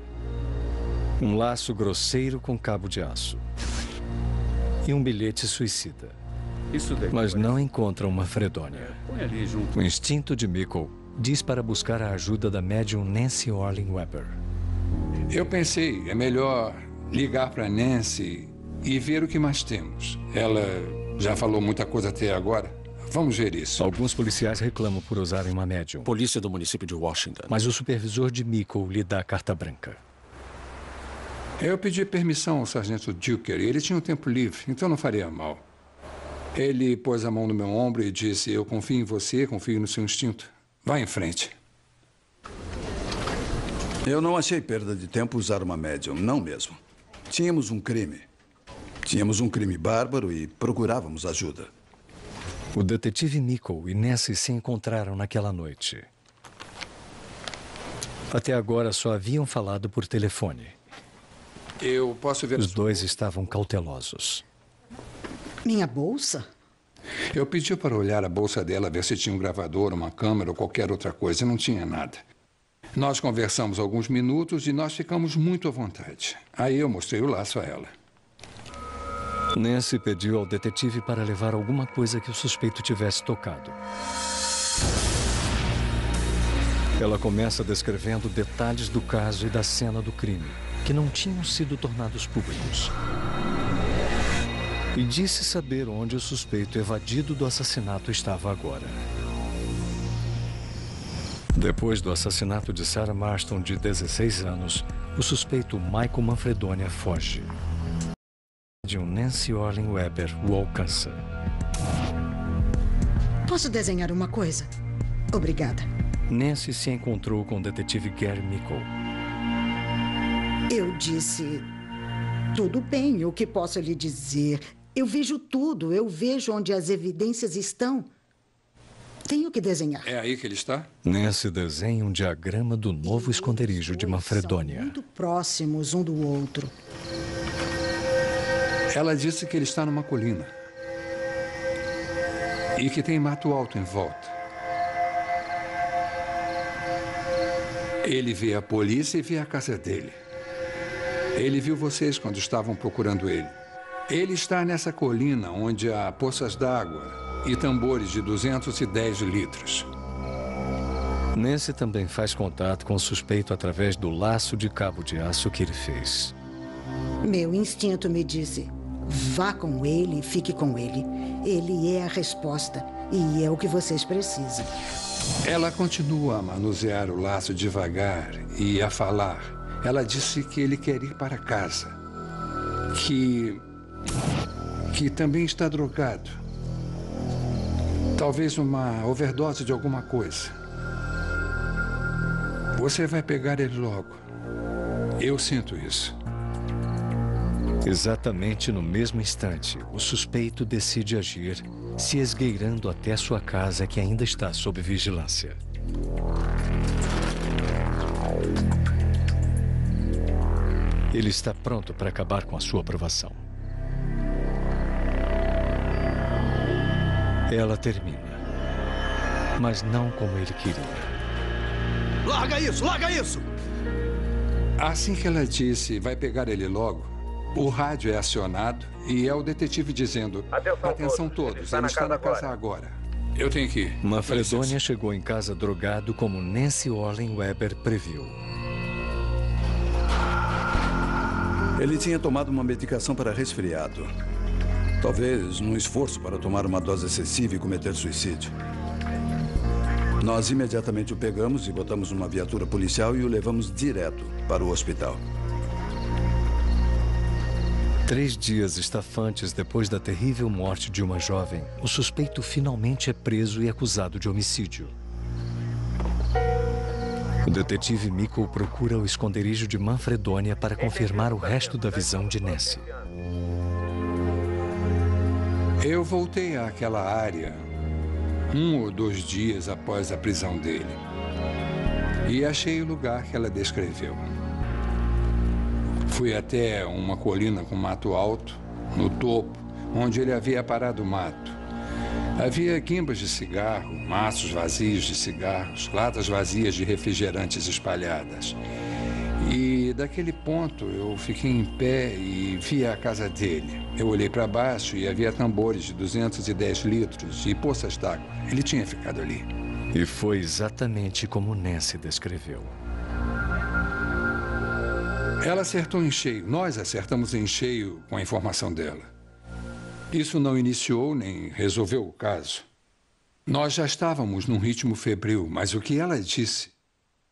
Um laço grosseiro com cabo de aço. E um bilhete suicida. Mas não encontram Manfredonia. O instinto de Michael diz para buscar a ajuda da médium Nancy Orlin Weber. Eu pensei, é melhor ligar para Nancy e ver o que mais temos. Ela já falou muita coisa até agora. Vamos ver isso. Alguns policiais reclamam por usarem uma médium. Polícia do município de Washington. Mas o supervisor de Michael lhe dá a carta branca. Eu pedi permissão ao sargento Duker e ele tinha um tempo livre, então não faria mal. Ele pôs a mão no meu ombro e disse: eu confio em você, confio no seu instinto. Vá em frente. Eu não achei perda de tempo usar uma médium, não mesmo. Tínhamos um crime. Tínhamos um crime bárbaro e procurávamos ajuda. O detetive Michael e Nancy se encontraram naquela noite. Até agora só haviam falado por telefone. Eu posso ver... Os dois estavam cautelosos. Minha bolsa? Eu pedi para olhar a bolsa dela, ver se tinha um gravador, uma câmera ou qualquer outra coisa. Não tinha nada. Nós conversamos alguns minutos e nós ficamos muito à vontade. Aí eu mostrei o laço a ela. Nancy pediu ao detetive para levar alguma coisa que o suspeito tivesse tocado. Ela começa descrevendo detalhes do caso e da cena do crime, que não tinham sido tornados públicos. E disse saber onde o suspeito evadido do assassinato estava agora. Depois do assassinato de Sarah Marston, de 16 anos, o suspeito Michael Manfredonia foge. Nancy Orlean Weber o alcança. Posso desenhar uma coisa? Obrigada. Nancy se encontrou com o detetive Gary Mickle. Eu disse... Tudo bem, o que posso lhe dizer? Eu vejo tudo, eu vejo onde as evidências estão. Tenho que desenhar. É aí que ele está? Nancy desenha um diagrama do novo esconderijo de Manfredonia. Muito próximos um do outro. Ela disse que ele está numa colina. E que tem mato alto em volta. Ele vê a polícia e vê a casa dele. Ele viu vocês quando estavam procurando ele. Ele está nessa colina onde há poças d'água e tambores de 210 litros. Nancy também faz contato com o suspeito através do laço de cabo de aço que ele fez. Meu instinto me disse, vá com ele, fique com ele. Ele é a resposta e é o que vocês precisam. Ela continua a manusear o laço devagar e a falar. Ela disse que ele quer ir para casa. Que também está drogado. Talvez uma overdose de alguma coisa. Você vai pegar ele logo. Eu sinto isso. Exatamente no mesmo instante, o suspeito decide agir, se esgueirando até sua casa, que ainda está sob vigilância. Ele está pronto para acabar com a sua aprovação. Ela termina, mas não como ele queria. Larga isso! Larga isso! Assim que ela disse, vai pegar ele logo, o rádio é acionado e é o detetive dizendo, atenção todos, ele está na casa agora. Eu tenho que ir. Manfredonia chegou em casa drogado como Nancy Orlean Weber previu. Ele tinha tomado uma medicação para resfriado. Talvez num esforço para tomar uma dose excessiva e cometer suicídio. Nós imediatamente o pegamos e botamos numa viatura policial e o levamos direto para o hospital. 3 dias estafantes depois da terrível morte de uma jovem, o suspeito finalmente é preso e acusado de homicídio. O detetive Mickle procura o esconderijo de Manfredonia para confirmar o resto da visão de Nancy. Eu voltei àquela área 1 ou 2 dias após a prisão dele. E achei o lugar que ela descreveu. Fui até uma colina com mato alto, no topo, onde ele havia parado o mato. Havia guimbas de cigarro, maços vazios de cigarros, latas vazias de refrigerantes espalhadas. E daquele ponto eu fiquei em pé e vi a casa dele. Eu olhei para baixo e havia tambores de 210 litros e poças d'água. Ele tinha ficado ali. E foi exatamente como Nancy descreveu. Ela acertou em cheio. Nós acertamos em cheio com a informação dela. Isso não iniciou nem resolveu o caso. Nós já estávamos num ritmo febril, mas o que ela disse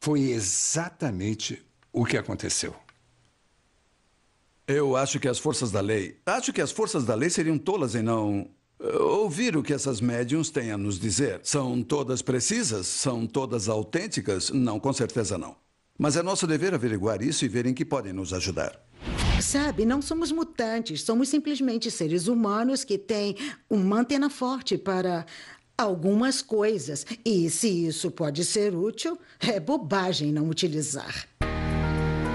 foi exatamente o que aconteceu. Eu acho que as forças da lei... Acho que as forças da lei seriam tolas em não ouvir o que essas médiums têm a nos dizer. São todas precisas? São todas autênticas? Não, com certeza não. Mas é nosso dever averiguar isso e ver em que podem nos ajudar. Sabe, não somos mutantes. Somos simplesmente seres humanos que têm uma antena forte para algumas coisas. E se isso pode ser útil, é bobagem não utilizar.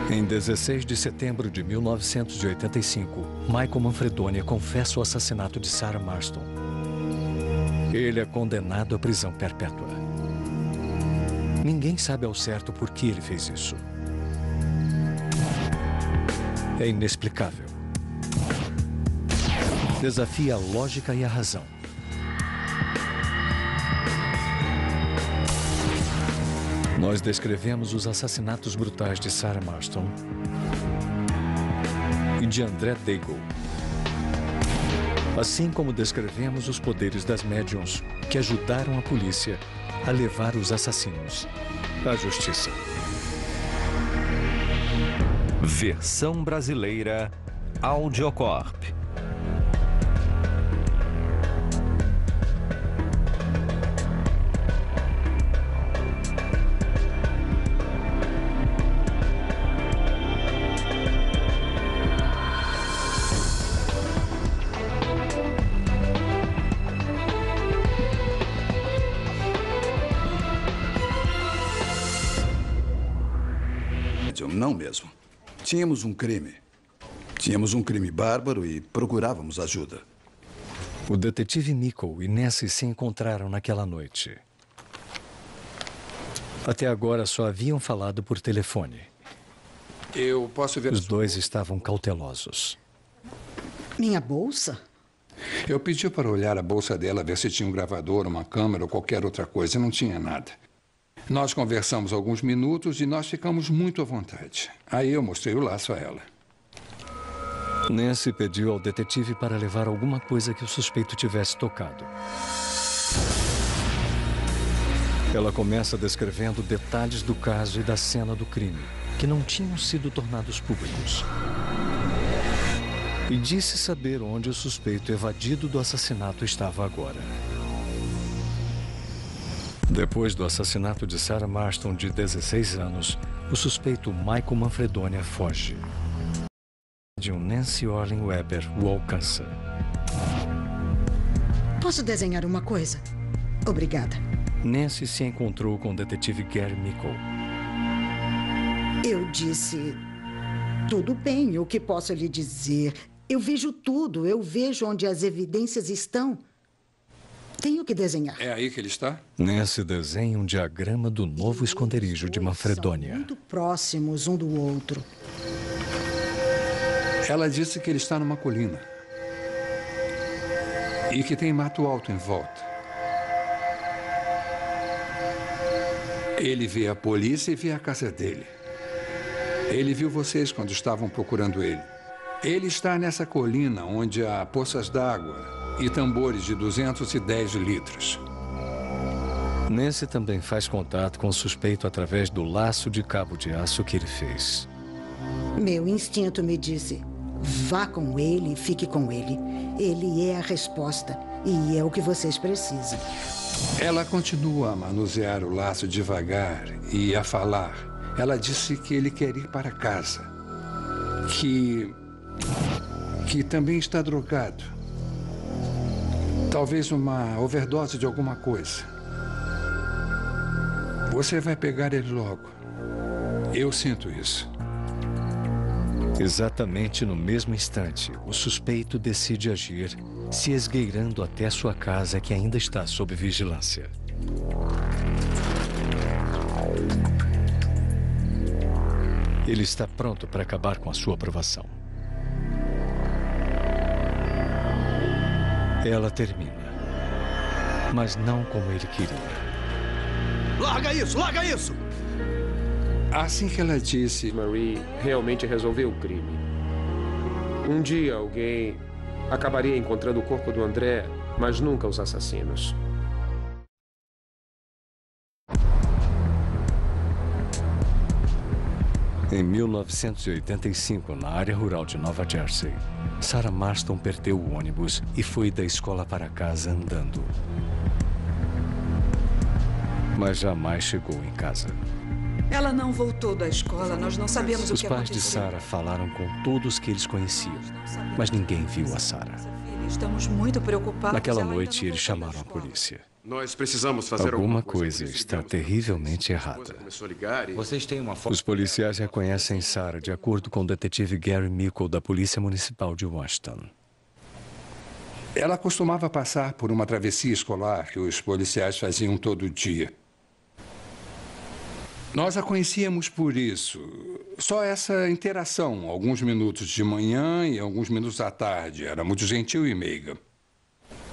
Em 16 de setembro de 1985, Michael Manfredonia confessa o assassinato de Sarah Marston. Ele é condenado à prisão perpétua. Ninguém sabe ao certo por que ele fez isso. É inexplicável. Desafia a lógica e a razão. Nós descrevemos os assassinatos brutais de Sarah Marston e de André Daigle. Assim como descrevemos os poderes das médiums que ajudaram a polícia a levar os assassinos a justiça. Versão brasileira Audiocorp. Não mesmo. Tínhamos um crime. Tínhamos um crime bárbaro e procurávamos ajuda. O detetive Mickle e Nancy se encontraram naquela noite. Até agora só haviam falado por telefone. Eu posso ver... Os dois estavam cautelosos. Minha bolsa? Eu pedi para olhar a bolsa dela, ver se tinha um gravador, uma câmera ou qualquer outra coisa. Não tinha nada. Nós conversamos alguns minutos e nós ficamos muito à vontade. Aí eu mostrei o laço a ela. Nancy pediu ao detetive para levar alguma coisa que o suspeito tivesse tocado. Ela começa descrevendo detalhes do caso e da cena do crime, que não tinham sido tornados públicos. E disse saber onde o suspeito evadido do assassinato estava agora. Depois do assassinato de Sarah Marston, de 16 anos, o suspeito Michael Manfredonia foge. Nancy Orlin Weber o alcança. Posso desenhar uma coisa? Obrigada. Nancy se encontrou com o detetive Gary Mickle. Eu disse... Tudo bem, o que posso lhe dizer? Eu vejo tudo, eu vejo onde as evidências estão. Tenho que desenhar. É aí que ele está? Nancy desenha um diagrama do novo esconderijo de Manfredonia. Muito próximos um do outro. Ela disse que ele está numa colina. E que tem mato alto em volta. Ele vê a polícia e vê a casa dele. Ele viu vocês quando estavam procurando ele. Ele está nessa colina onde há poças d'água e tambores de 210 litros. Nancy também faz contato com o suspeito através do laço de cabo de aço que ele fez. Meu instinto me disse, vá com ele e fique com ele. Ele é a resposta e é o que vocês precisam. Ela continua a manusear o laço devagar e a falar. Ela disse que ele quer ir para casa. Que também está drogado. Talvez uma overdose de alguma coisa. Você vai pegar ele logo. Eu sinto isso. Exatamente no mesmo instante, o suspeito decide agir, se esgueirando até sua casa, que ainda está sob vigilância. Ele está pronto para acabar com a sua aprovação. Ela termina, mas não como ele queria. Larga isso! Larga isso! Assim que ela disse... Marie realmente resolveu o crime. Um dia alguém acabaria encontrando o corpo do André, mas nunca os assassinos. Em 1985, na área rural de Nova Jersey, Sarah Marston perdeu o ônibus e foi da escola para casa andando. Mas jamais chegou em casa. Ela não voltou da escola, nós não sabemos o que aconteceu. Os pais de Sarah falaram com todos que eles conheciam, mas ninguém viu a Sarah. Estamos muito preocupados. Naquela noite, eles chamaram a polícia. Nós precisamos fazer alguma coisa está terrivelmente errada. Vocês têm uma foto? Os policiais reconhecem Sarah de acordo com o detetive Gary Mickle da Polícia Municipal de Washington. Ela costumava passar por uma travessia escolar que os policiais faziam todo dia. Nós a conhecíamos por isso. Só essa interação, alguns minutos de manhã e alguns minutos à tarde. Era muito gentil e meiga.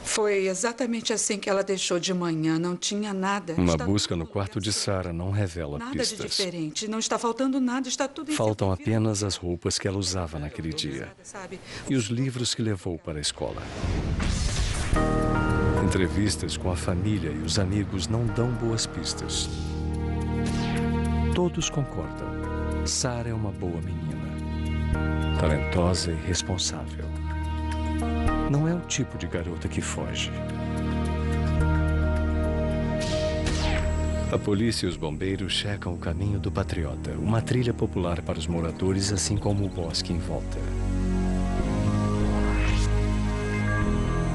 Foi exatamente assim que ela deixou de manhã. Não tinha nada. Uma busca no quarto de Sarah não revela pistas. Nada de diferente. Não está faltando nada. Está tudo em Faltam apenas as roupas que ela usava naquele dia. E os livros que levou para a escola. Entrevistas com a família e os amigos não dão boas pistas. Todos concordam. Sarah é uma boa menina. Talentosa e responsável. Não é o tipo de garota que foge. A polícia e os bombeiros checam o caminho do Patriota, uma trilha popular para os moradores, assim como o bosque em volta.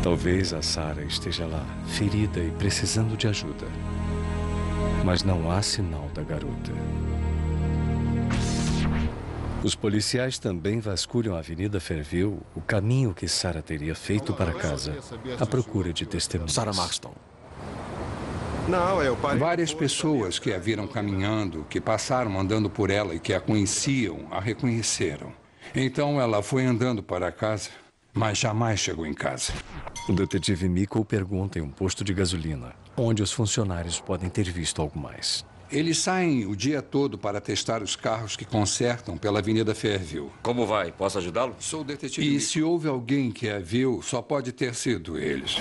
Talvez a Sarah esteja lá, ferida e precisando de ajuda. Mas não há sinal da garota. Os policiais também vasculham a Avenida Fairview, o caminho que Sarah teria feito para casa, à procura de testemunhas. Sarah Marston. Não, várias pessoas que a viram caminhando, que passaram andando por ela e que a conheciam, a reconheceram. Então ela foi andando para casa, mas jamais chegou em casa. O detetive Michael pergunta em um posto de gasolina, onde os funcionários podem ter visto algo mais. Eles saem o dia todo para testar os carros que consertam pela Avenida Fairview. Como vai? Posso ajudá-lo? Sou o detetive. E se houve alguém que a viu, só pode ter sido eles.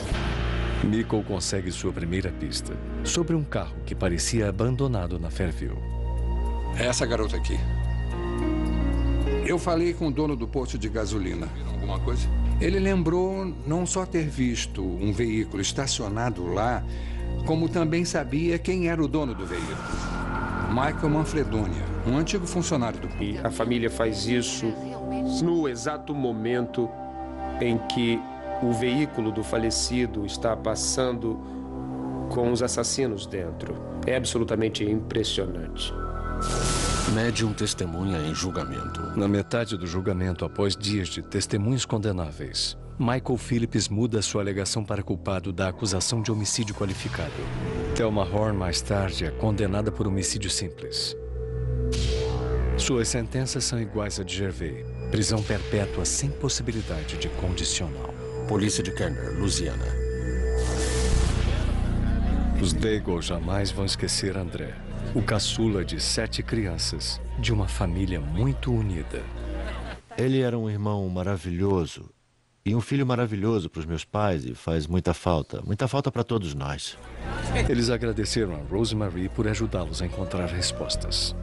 Michael consegue sua primeira pista, sobre um carro que parecia abandonado na Fairview. É essa garota aqui. Eu falei com o dono do posto de gasolina. Viram alguma coisa? Ele lembrou não só ter visto um veículo estacionado lá, como também sabia quem era o dono do veículo. Michael Manfredonia, um antigo funcionário do posto. E a família faz isso no exato momento em que o veículo do falecido está passando com os assassinos dentro. É absolutamente impressionante. Médium testemunha em julgamento. Na metade do julgamento, após dias de testemunhos condenáveis, Michael Phillips muda sua alegação para culpado da acusação de homicídio qualificado. Thelma Horn, mais tarde, é condenada por homicídio simples. Suas sentenças são iguais a de Gervais. Prisão perpétua sem possibilidade de condicional. Polícia de Kenner, Louisiana. Os Daigle jamais vão esquecer André, o caçula de 7 crianças, de uma família muito unida. Ele era um irmão maravilhoso e um filho maravilhoso para os meus pais e faz muita falta para todos nós. Eles agradeceram a Rosemary por ajudá-los a encontrar respostas.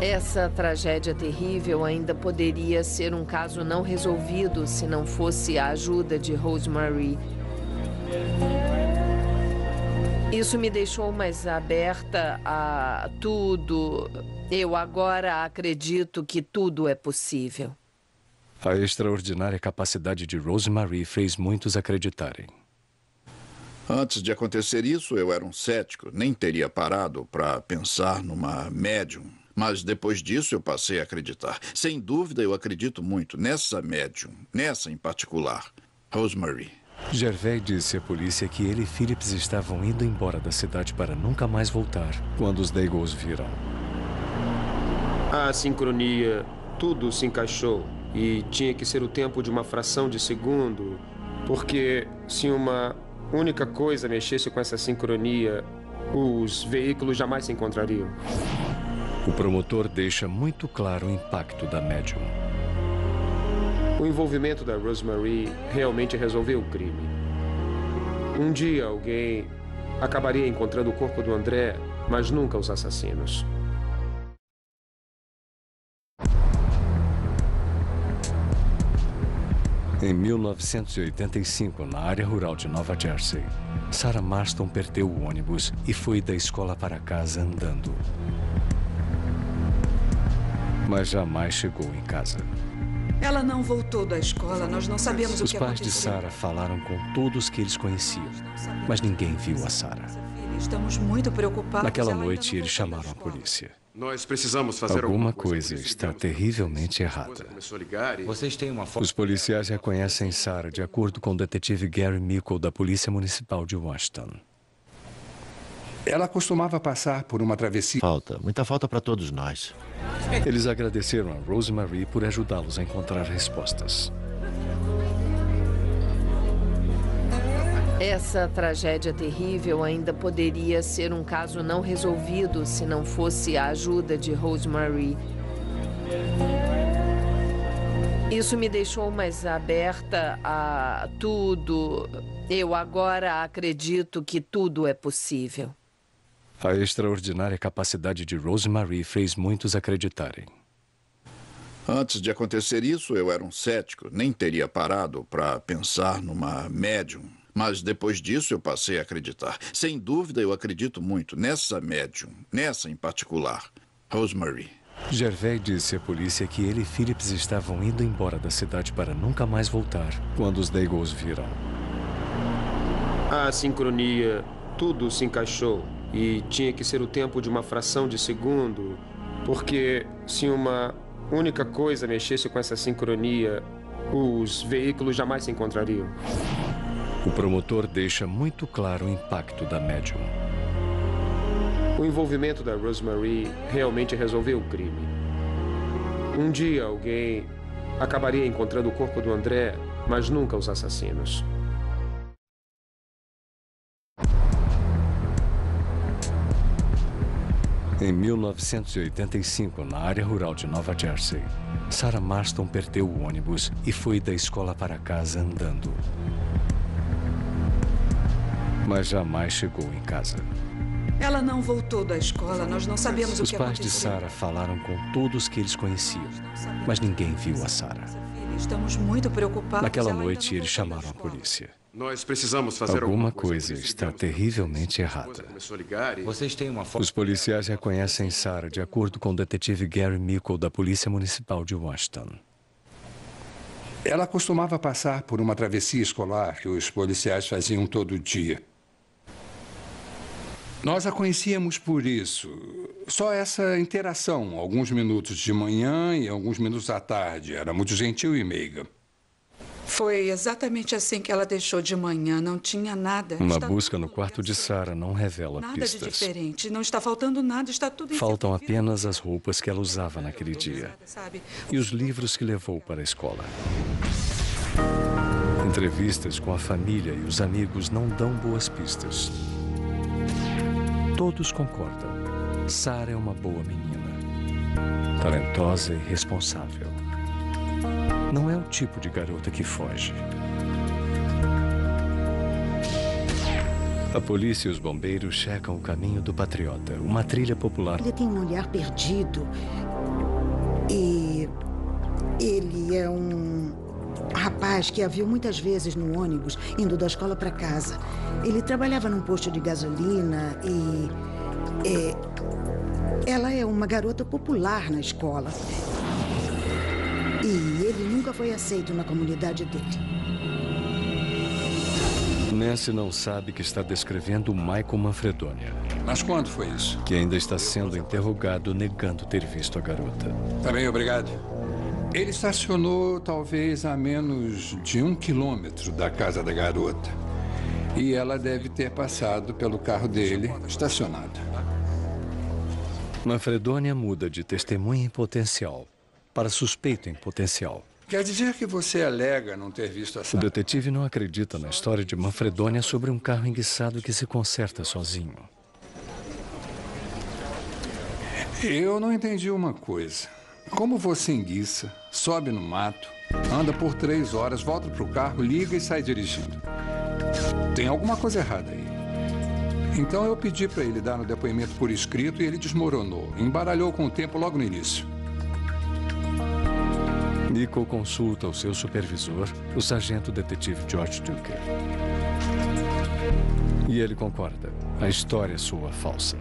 Essa tragédia terrível ainda poderia ser um caso não resolvido se não fosse a ajuda de Rosemary. Isso me deixou mais aberta a tudo. Eu agora acredito que tudo é possível. A extraordinária capacidade de Rosemary fez muitos acreditarem. Antes de acontecer isso, eu era um cético. Nem teria parado para pensar numa médium. Mas depois disso eu passei a acreditar. Sem dúvida, eu acredito muito nessa médium, nessa em particular, Rosemary. Gervais disse à polícia que ele e Phillips estavam indo embora da cidade para nunca mais voltar quando os Daigle os viram. A sincronia, tudo se encaixou e tinha que ser o tempo de uma fração de segundo, porque se uma única coisa mexesse com essa sincronia, os veículos jamais se encontrariam. O promotor deixa muito claro o impacto da médium. O envolvimento da Rosemary realmente resolveu o crime. Um dia alguém acabaria encontrando o corpo do André, mas nunca os assassinos. Em 1985, na área rural de Nova Jersey, Sarah Marston perdeu o ônibus e foi da escola para casa andando. Mas jamais chegou em casa. Ela não voltou da escola, nós não sabemos o que aconteceu. Os pais de Sarah falaram com todos que eles conheciam, mas ninguém viu a Sarah. Estamos muito preocupados. Naquela noite, eles chamaram a polícia. Nós precisamos fazer alguma coisa está terrivelmente errada. Vocês têm uma foto. Os policiais reconhecem Sarah de acordo com o detetive Gary Michael da Polícia Municipal de Washington. Ela costumava passar por uma travessia. Muita falta para todos nós. Eles agradeceram a Rosemary por ajudá-los a encontrar respostas. Essa tragédia terrível ainda poderia ser um caso não resolvido se não fosse a ajuda de Rosemary. Isso me deixou mais aberta a tudo. Eu agora acredito que tudo é possível. A extraordinária capacidade de Rosemary fez muitos acreditarem. Antes de acontecer isso, eu era um cético. Nem teria parado para pensar numa médium. Mas depois disso, eu passei a acreditar. Sem dúvida, eu acredito muito nessa médium. Nessa em particular. Rosemary. Gervais disse à polícia que ele e Phillips estavam indo embora da cidade para nunca mais voltar quando os Daigles viram. A sincronia, tudo se encaixou. E tinha que ser o tempo de uma fração de segundo, porque se uma única coisa mexesse com essa sincronia, os veículos jamais se encontrariam. O promotor deixa muito claro o impacto da médium. O envolvimento da Rosemary realmente resolveu o crime. Um dia alguém acabaria encontrando o corpo do André, mas nunca os assassinos. Em 1985, na área rural de Nova Jersey, Sarah Marston perdeu o ônibus e foi da escola para casa andando. Mas jamais chegou em casa. Ela não voltou da escola, nós não sabemos o que aconteceu. Os pais de Sarah falaram com todos que eles conheciam, mas ninguém viu a Sarah. Estamos muito preocupados. Naquela noite, eles chamaram a polícia. Nós precisamos fazer alguma coisa está terrivelmente errada. Vocês têm uma foto. Os policiais reconhecem Sarah de acordo com o detetive Gary Mickle da Polícia Municipal de Washington. Ela costumava passar por uma travessia escolar que os policiais faziam todo dia. Nós a conhecíamos por isso. Só essa interação, alguns minutos de manhã e alguns minutos à tarde. Era muito gentil e meiga. Foi exatamente assim que ela deixou de manhã. Não tinha nada. Uma busca no quarto de Sarah não revela pistas. Nada de diferente. Não está faltando nada. Está tudo em Faltam apenas as roupas que ela usava naquele dia. E os livros que levou para a escola. Entrevistas com a família e os amigos não dão boas pistas. Todos concordam. Sarah é uma boa menina. Talentosa e responsável. Não é o tipo de garota que foge. A polícia e os bombeiros checam o caminho do Patriota, uma trilha popular. Ele tem um olhar perdido. E ele é um rapaz que a viu muitas vezes no ônibus, indo da escola para casa. Ele trabalhava num posto de gasolina e ela é uma garota popular na escola. E ele nunca foi aceito na comunidade dele. Nancy não sabe que está descrevendo o Michael Manfredonia. Mas quando foi isso? Que ainda está sendo interrogado, negando ter visto a garota. Tá bem, obrigado. Ele estacionou talvez a menos de 1 quilômetro da casa da garota. E ela deve ter passado pelo carro dele estacionado. Manfredonia muda de testemunha em potencial para suspeito em potencial. Quer dizer que você alega não ter visto a O Sarah? detetive não acredita na história de Manfredonia sobre um carro enguiçado que se conserta sozinho. Eu não entendi uma coisa. Como você enguiça, sobe no mato, anda por 3 horas, volta pro carro, liga e sai dirigindo? Tem alguma coisa errada aí. Então eu pedi para ele dar no depoimento por escrito e ele desmoronou. Embaralhou com o tempo logo no início. Nico consulta o seu supervisor, o sargento detetive George Duker. E ele concorda. A história soa falsa.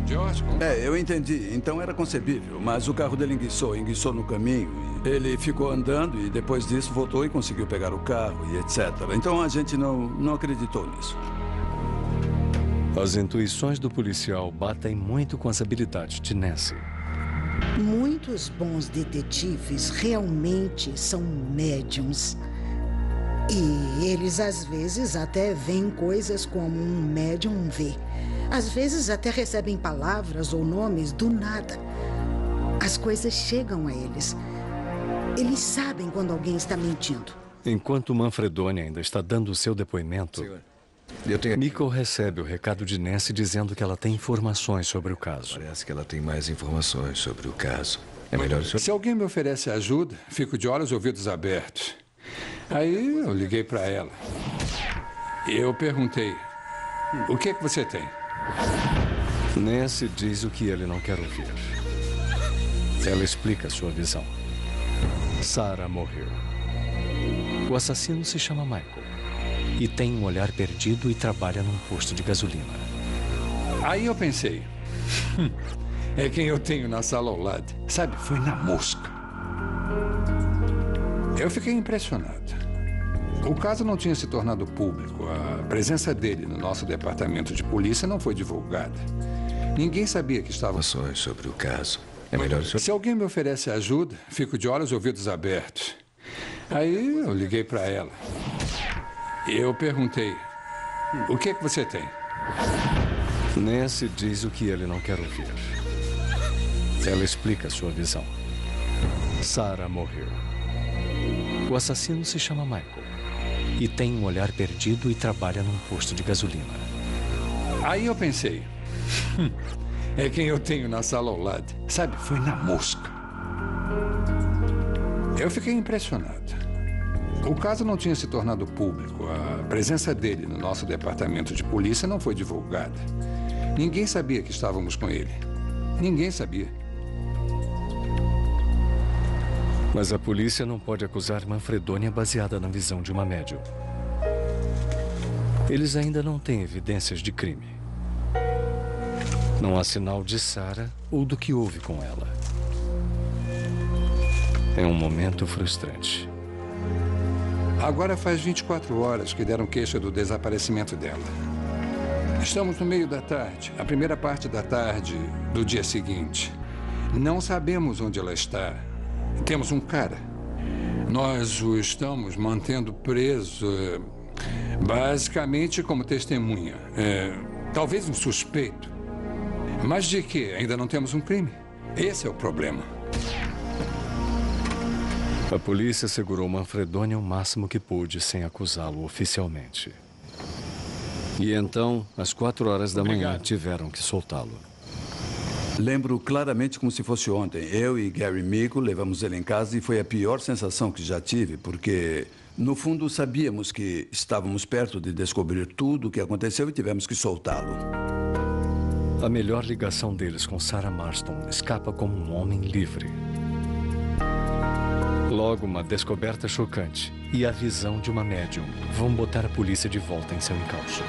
George? Eu entendi. Então era concebível. Mas o carro dele enguiçou no caminho. Ele ficou andando e depois disso voltou e conseguiu pegar o carro e etc. Então a gente não acreditou nisso. As intuições do policial batem muito com as habilidades de Nancy. Muitos bons detetives realmente são médiums. E eles, às vezes, até veem coisas como um médium vê. Às vezes, até recebem palavras ou nomes do nada. As coisas chegam a eles. Eles sabem quando alguém está mentindo. Enquanto Manfredonia ainda está dando o seu depoimento, Nico recebe o recado de Nancy dizendo que ela tem informações sobre o caso. Parece que ela tem mais informações sobre o caso. É melhor... Se alguém me oferece ajuda, fico de olhos e ouvidos abertos. Aí eu liguei para ela. E eu perguntei, o que é que você tem? Nancy diz o que ele não quer ouvir. Ela explica sua visão. Sarah morreu. O assassino se chama Michael e tem um olhar perdido e trabalha num posto de gasolina. Aí eu pensei, é quem eu tenho na sala ao lado. Sabe, foi na mosca. Eu fiquei impressionado. O caso não tinha se tornado público. A presença dele no nosso departamento de polícia não foi divulgada. Ninguém sabia que estava... Informações sobre o caso. É melhor... Se alguém me oferece ajuda, fico de olhos e ouvidos abertos. Aí eu liguei para ela. E eu perguntei, o que é que você tem? Nancy diz o que ele não quer ouvir. Ela explica sua visão. Sarah morreu. O assassino se chama Michael e tem um olhar perdido e trabalha num posto de gasolina. Aí eu pensei, é quem eu tenho na sala ao lado. Sabe, foi na mosca. Eu fiquei impressionado. O caso não tinha se tornado público. A presença dele no nosso departamento de polícia não foi divulgada. Ninguém sabia que estávamos com ele. Ninguém sabia. Mas a polícia não pode acusar Manfredonia baseada na visão de uma médium. Eles ainda não têm evidências de crime. Não há sinal de Sarah ou do que houve com ela. É um momento frustrante. Agora faz 24 horas que deram queixa do desaparecimento dela. Estamos no meio da tarde, a primeira parte da tarde do dia seguinte. Não sabemos onde ela está. Temos um cara. Nós o estamos mantendo preso, basicamente como testemunha. Talvez um suspeito. Mas de quê? Ainda não temos um crime. Esse é o problema. A polícia segurou Manfredonia o máximo que pôde sem acusá-lo oficialmente. E então, às 4 horas da manhã, tiveram que soltá-lo. Lembro claramente como se fosse ontem. Eu e Gary Mico levamos ele em casa e foi a pior sensação que já tive, porque, no fundo, sabíamos que estávamos perto de descobrir tudo o que aconteceu e tivemos que soltá-lo. A melhor ligação deles com Sarah Marston escapa como um homem livre. Logo, uma descoberta chocante e a visão de uma médium vão botar a polícia de volta em seu encalço.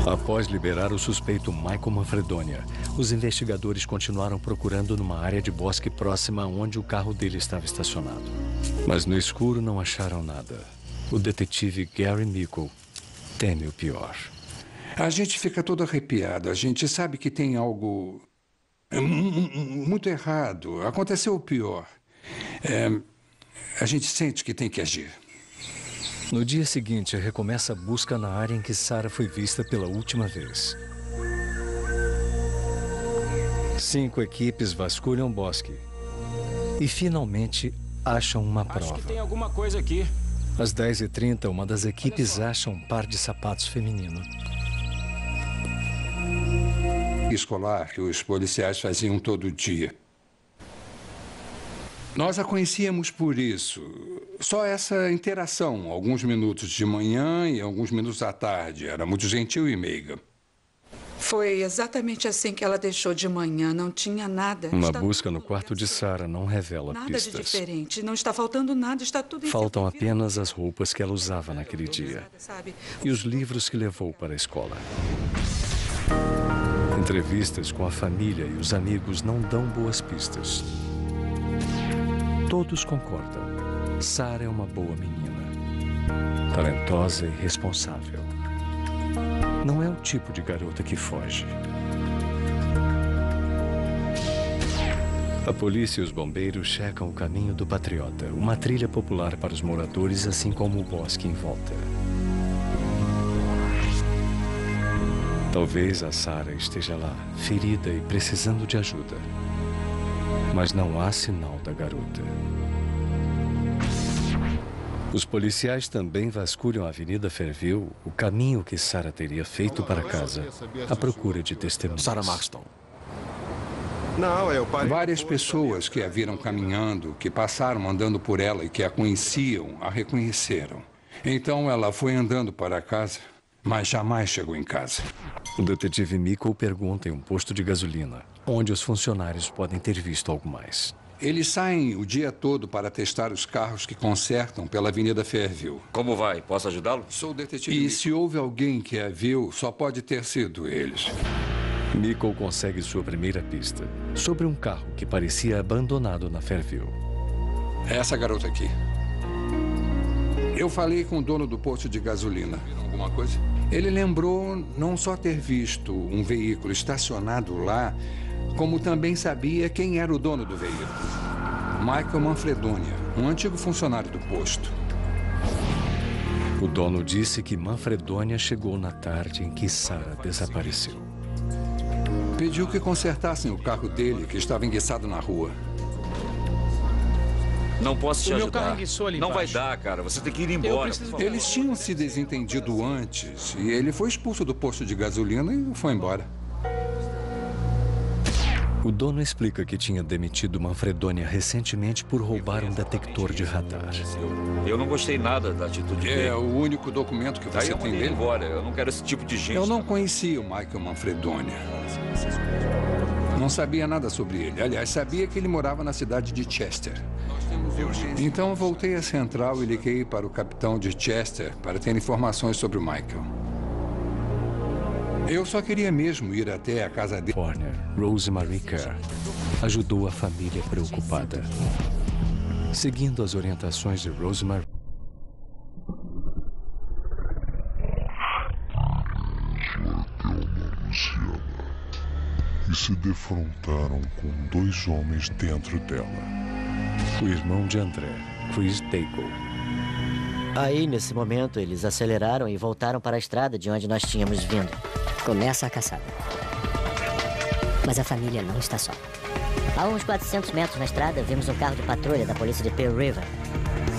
Após liberar o suspeito Michael Manfredonia, os investigadores continuaram procurando numa área de bosque próxima onde o carro dele estava estacionado. Mas no escuro não acharam nada. O detetive Gary Mico teme o pior. A gente fica todo arrepiado. A gente sabe que tem algo muito errado. Aconteceu o pior. A gente sente que tem que agir. No dia seguinte, recomeça a busca na área em que Sarah foi vista pela última vez. 5 equipes vasculham o bosque e finalmente acham uma prova. Acho que tem alguma coisa aqui. Às 10h30, uma das equipes acha um par de sapatos feminino. Escolar que os policiais faziam todo dia. Nós a conhecíamos por isso. Só essa interação, alguns minutos de manhã e alguns minutos à tarde. Era muito gentil e meiga. Foi exatamente assim que ela deixou de manhã. Não tinha nada. Uma busca no quarto de Sarah não revela pistas. Nada de diferente. Não está faltando nada. Está tudo... Faltam apenas as roupas que ela usava naquele dia. E os livros que levou para a escola. Entrevistas com a família e os amigos não dão boas pistas. Todos concordam. Sarah é uma boa menina. Talentosa e responsável. Não é o tipo de garota que foge. A polícia e os bombeiros checam o caminho do Patriota, uma trilha popular para os moradores, assim como o bosque em volta. Talvez a Sarah esteja lá, ferida e precisando de ajuda. Mas não há sinal da garota. Os policiais também vasculham a Avenida Fairview, o caminho que Sarah teria feito para casa, à procura de testemunhas. Sarah Marston. Várias pessoas que a viram caminhando, que passaram andando por ela e que a conheciam, a reconheceram. Então ela foi andando para casa, mas jamais chegou em casa. O detetive Michael pergunta em um posto de gasolina, onde os funcionários podem ter visto algo mais. Eles saem o dia todo para testar os carros que consertam pela Avenida Fairview. Como vai? Posso ajudá-lo? Sou o detetive. E se houve alguém que a viu, só pode ter sido eles. Michael consegue sua primeira pista sobre um carro que parecia abandonado na Fairview. É essa garota aqui. Eu falei com o dono do posto de gasolina. Viram alguma coisa? Ele lembrou não só ter visto um veículo estacionado lá, como também sabia quem era o dono do veículo. Michael Manfredonia, um antigo funcionário do posto. O dono disse que Manfredonia chegou na tarde em que Sarah desapareceu. Pediu que consertassem o carro dele, que estava enguiçado na rua. Não posso te O meu ajudar. carro enguiçou ali Não vai embaixo. dar, cara. Você tem que ir embora. Eles tinham se desentendido antes e ele foi expulso do posto de gasolina e foi embora. O dono explica que tinha demitido Manfredonia recentemente por roubar um detector de radar. Eu não gostei nada da atitude dele. É o único documento que Daí você eu tem mandei ele dele? embora. Eu não quero esse tipo de gente. Eu não conhecia o Michael Manfredonia. Não sabia nada sobre ele. Aliás, sabia que ele morava na cidade de Chester. Então voltei à central e liguei para o capitão de Chester para ter informações sobre o Michael. Eu só queria mesmo ir até a casa dele. Rosemary Kerr ajudou a família preocupada. Seguindo as orientações de Rosemary, e se defrontaram com dois homens dentro dela. O irmão de André, Chris Daigle. Aí, nesse momento, eles aceleraram e voltaram para a estrada de onde nós tínhamos vindo. Começa a caçada. Mas a família não está só. A uns 400 metros na estrada, vimos um carro de patrulha da polícia de Pearl River.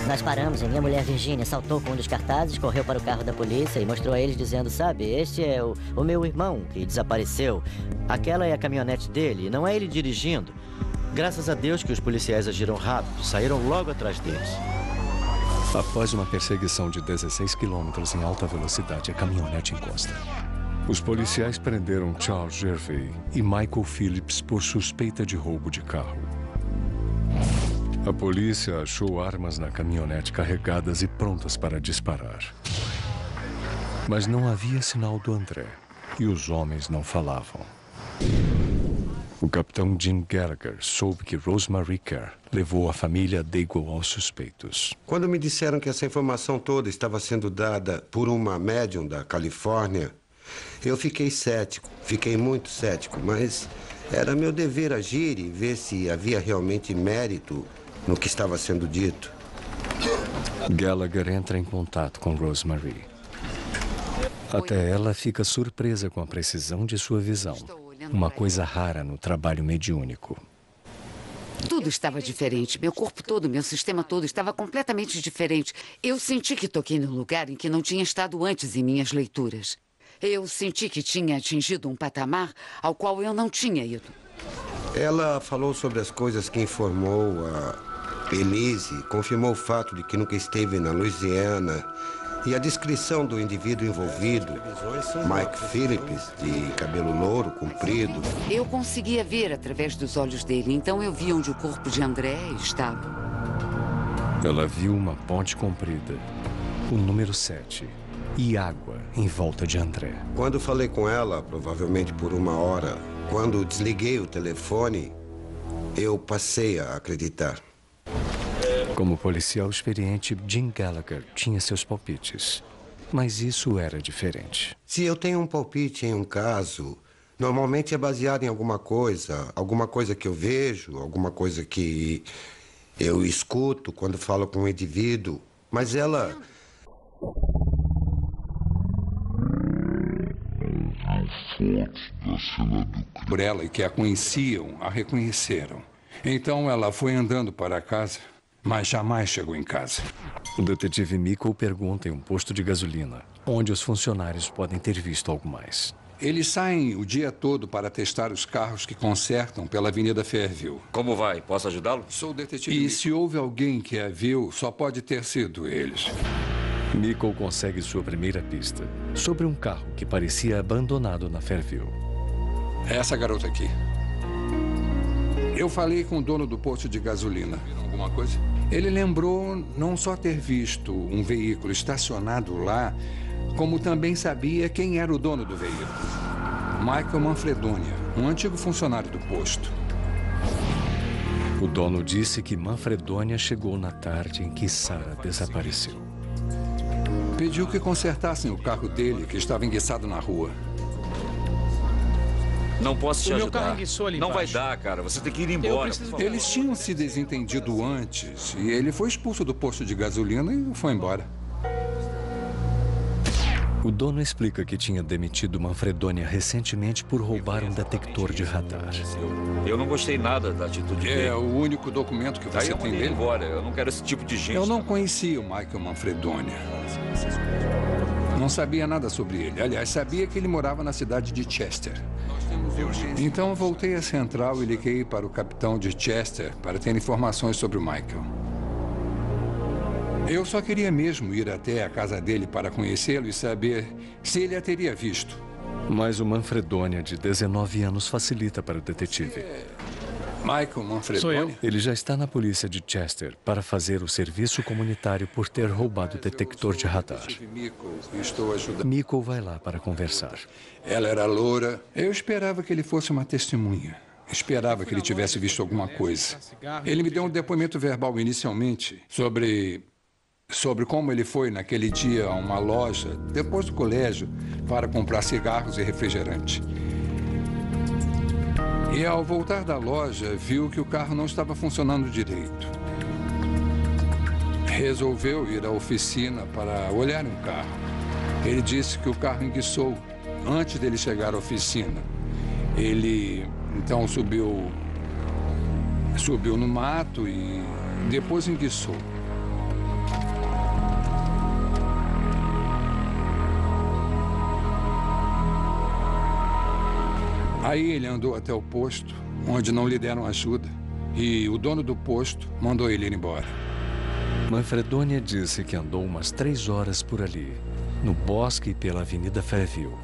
Nós paramos e minha mulher Virginia saltou com um dos cartazes, correu para o carro da polícia e mostrou a eles dizendo, sabe, este é o meu irmão que desapareceu. Aquela é a caminhonete dele, não é ele dirigindo. Graças a Deus que os policiais agiram rápido, saíram logo atrás deles. Após uma perseguição de 16 quilômetros em alta velocidade, a caminhonete encosta. Os policiais prenderam Charles Gervais e Michael Phillips por suspeita de roubo de carro. A polícia achou armas na caminhonete carregadas e prontas para disparar. Mas não havia sinal do André e os homens não falavam. O capitão Jim Gallagher soube que Rosemary Kerr levou a família Daigle aos suspeitos. Quando me disseram que essa informação toda estava sendo dada por uma médium da Califórnia, eu fiquei cético, fiquei muito cético, mas era meu dever agir e ver se havia realmente mérito no que estava sendo dito. Gallagher entra em contato com Rosemary. Até ela fica surpresa com a precisão de sua visão. Uma coisa rara no trabalho mediúnico. Tudo estava diferente. Meu corpo todo, meu sistema todo estava completamente diferente. Eu senti que toquei num lugar em que não tinha estado antes em minhas leituras. Eu senti que tinha atingido um patamar ao qual eu não tinha ido. Ela falou sobre as coisas que informou a Elise, confirmou o fato de que nunca esteve na Louisiana e a descrição do indivíduo envolvido, Mike Phillips, de cabelo louro, comprido. Eu conseguia ver através dos olhos dele, então eu vi onde o corpo de André estava. Ela viu uma ponte comprida, o número 7, e água em volta de André. Quando falei com ela, provavelmente por 1 hora, quando desliguei o telefone, eu passei a acreditar. Como policial experiente, Jim Gallagher tinha seus palpites. Mas isso era diferente. Se eu tenho um palpite em um caso, normalmente é baseado em alguma coisa que eu vejo, alguma coisa que eu escuto quando falo com um indivíduo. Mas ela... Por ela e que a conheciam, a reconheceram. Então ela foi andando para casa, mas jamais chegou em casa. O detetive Michael pergunta em um posto de gasolina, onde os funcionários podem ter visto algo mais. Eles saem o dia todo para testar os carros que consertam pela Avenida Fairview. Como vai? Posso ajudá-lo? Sou o detetive. E se houve alguém que a viu, só pode ter sido eles. Michael consegue sua primeira pista sobre um carro que parecia abandonado na Fairview. É essa garota aqui. Eu falei com o dono do posto de gasolina. Viram alguma coisa? Ele lembrou não só ter visto um veículo estacionado lá, como também sabia quem era o dono do veículo. Michael Manfredonia, um antigo funcionário do posto. O dono disse que Manfredonia chegou na tarde em que Sarah desapareceu. Pediu que consertassem o carro dele, que estava enguiçado na rua. Não posso te O meu ajudar. carro enguiçou ali Não vai embaixo. dar, cara. Você tem que ir embora. Eles tinham se desentendido antes e ele foi expulso do posto de gasolina e foi embora. O dono explica que tinha demitido Manfredonia recentemente por roubar um detector de radar. Eu não gostei nada da atitude dele. É o único documento que Daí você eu tem mandei ele dele? embora. Eu não quero esse tipo de gente. Eu não conhecia o Michael Manfredonia. Não sabia nada sobre ele. Aliás, sabia que ele morava na cidade de Chester. Então voltei à central e liguei para o capitão de Chester para ter informações sobre o Michael. Eu só queria mesmo ir até a casa dele para conhecê-lo e saber se ele a teria visto. Mas o Manfredonia, de 19 anos, facilita para o detetive. Michael Manfredonia? Ele já está na polícia de Chester para fazer o serviço comunitário por ter roubado o detector de radar. Estou ajudando. Michael vai lá para conversar. Ela era loura. Eu esperava que ele fosse uma testemunha. Esperava que ele tivesse visto alguma coisa. Ele me deu um depoimento verbal inicialmente sobre como ele foi naquele dia a uma loja, depois do colégio, para comprar cigarros e refrigerante. E ao voltar da loja, viu que o carro não estava funcionando direito. Resolveu ir à oficina para olhar um carro. Ele disse que o carro enguiçou antes dele chegar à oficina. Ele, então, subiu no mato e depois enguiçou. Aí ele andou até o posto, onde não lhe deram ajuda, e o dono do posto mandou ele ir embora. Manfredonia disse que andou umas 3 horas por ali, no bosque e pela Avenida Fairview.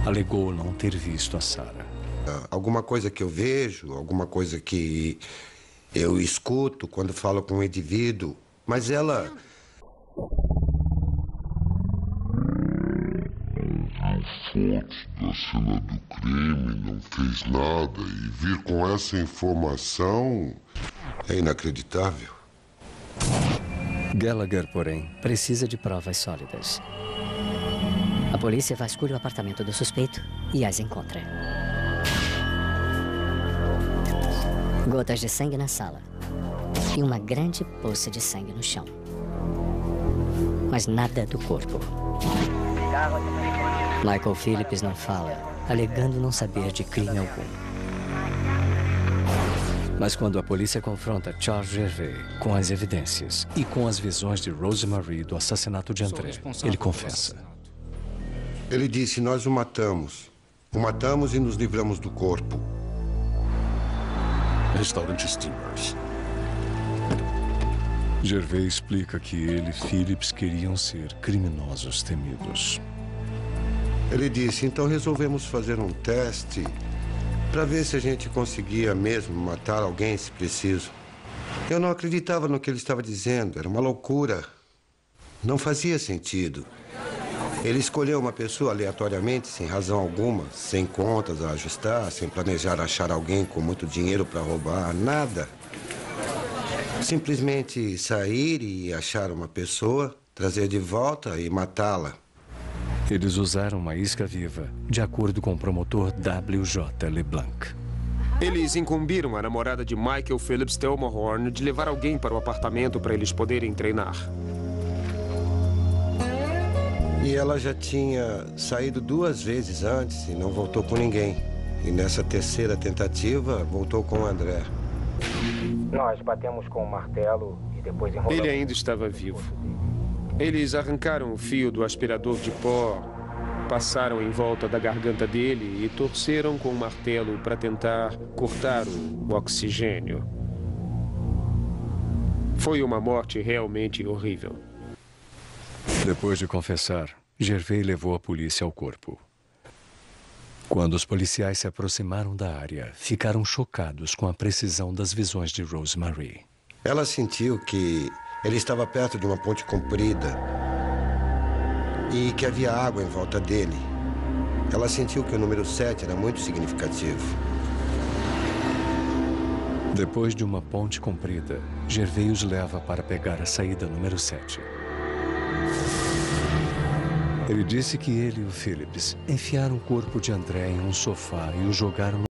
Alegou não ter visto a Sarah. Alguma coisa que eu vejo, alguma coisa que eu escuto quando falo com um indivíduo, mas ela... Fotos da cena do crime, não fez nada e vir com essa informação é inacreditável. Gallagher, porém, Precisa de provas sólidas. A polícia vasculha o apartamento do suspeito e as encontra. Gotas de sangue na sala e uma grande poça de sangue no chão. Mas nada do corpo. Michael Phillips não fala, alegando não saber de crime algum. Mas quando a polícia confronta Charles Gervais com as evidências e com as visões de Rosemary do assassinato de André, ele confessa. Ele disse, nós o matamos. O matamos e nos livramos do corpo. Restaurante Steamers. Gervais explica que ele e Phillips queriam ser criminosos temidos. Ele disse, então resolvemos fazer um teste para ver se a gente conseguia mesmo matar alguém se preciso. Eu não acreditava no que ele estava dizendo, era uma loucura. Não fazia sentido. Ele escolheu uma pessoa aleatoriamente, sem razão alguma, sem contas a ajustar, sem planejar achar alguém com muito dinheiro para roubar, nada. Simplesmente sair e achar uma pessoa, trazer de volta e matá-la. Eles usaram uma isca viva, de acordo com o promotor W.J. LeBlanc. Eles incumbiram a namorada de Michael Phillips, Thelma Horn, de levar alguém para o apartamento para eles poderem treinar. E ela já tinha saído 2 vezes antes e não voltou com ninguém. E nessa terceira tentativa, voltou com o André. Nós batemos com o martelo e depois enrolamos. Ele ainda estava vivo. Eles arrancaram o fio do aspirador de pó, passaram em volta da garganta dele e torceram com o martelo para tentar cortar o oxigênio. Foi uma morte realmente horrível. Depois de confessar, Gervais levou a polícia ao corpo. Quando os policiais se aproximaram da área, ficaram chocados com a precisão das visões de Rosemary. Ela sentiu que ele estava perto de uma ponte comprida e que havia água em volta dele. Ela sentiu que o número 7 era muito significativo. Depois de uma ponte comprida, Gervais os leva para pegar a saída número 7. Ele disse que ele e o Phillips enfiaram o corpo de André em um sofá e o jogaram no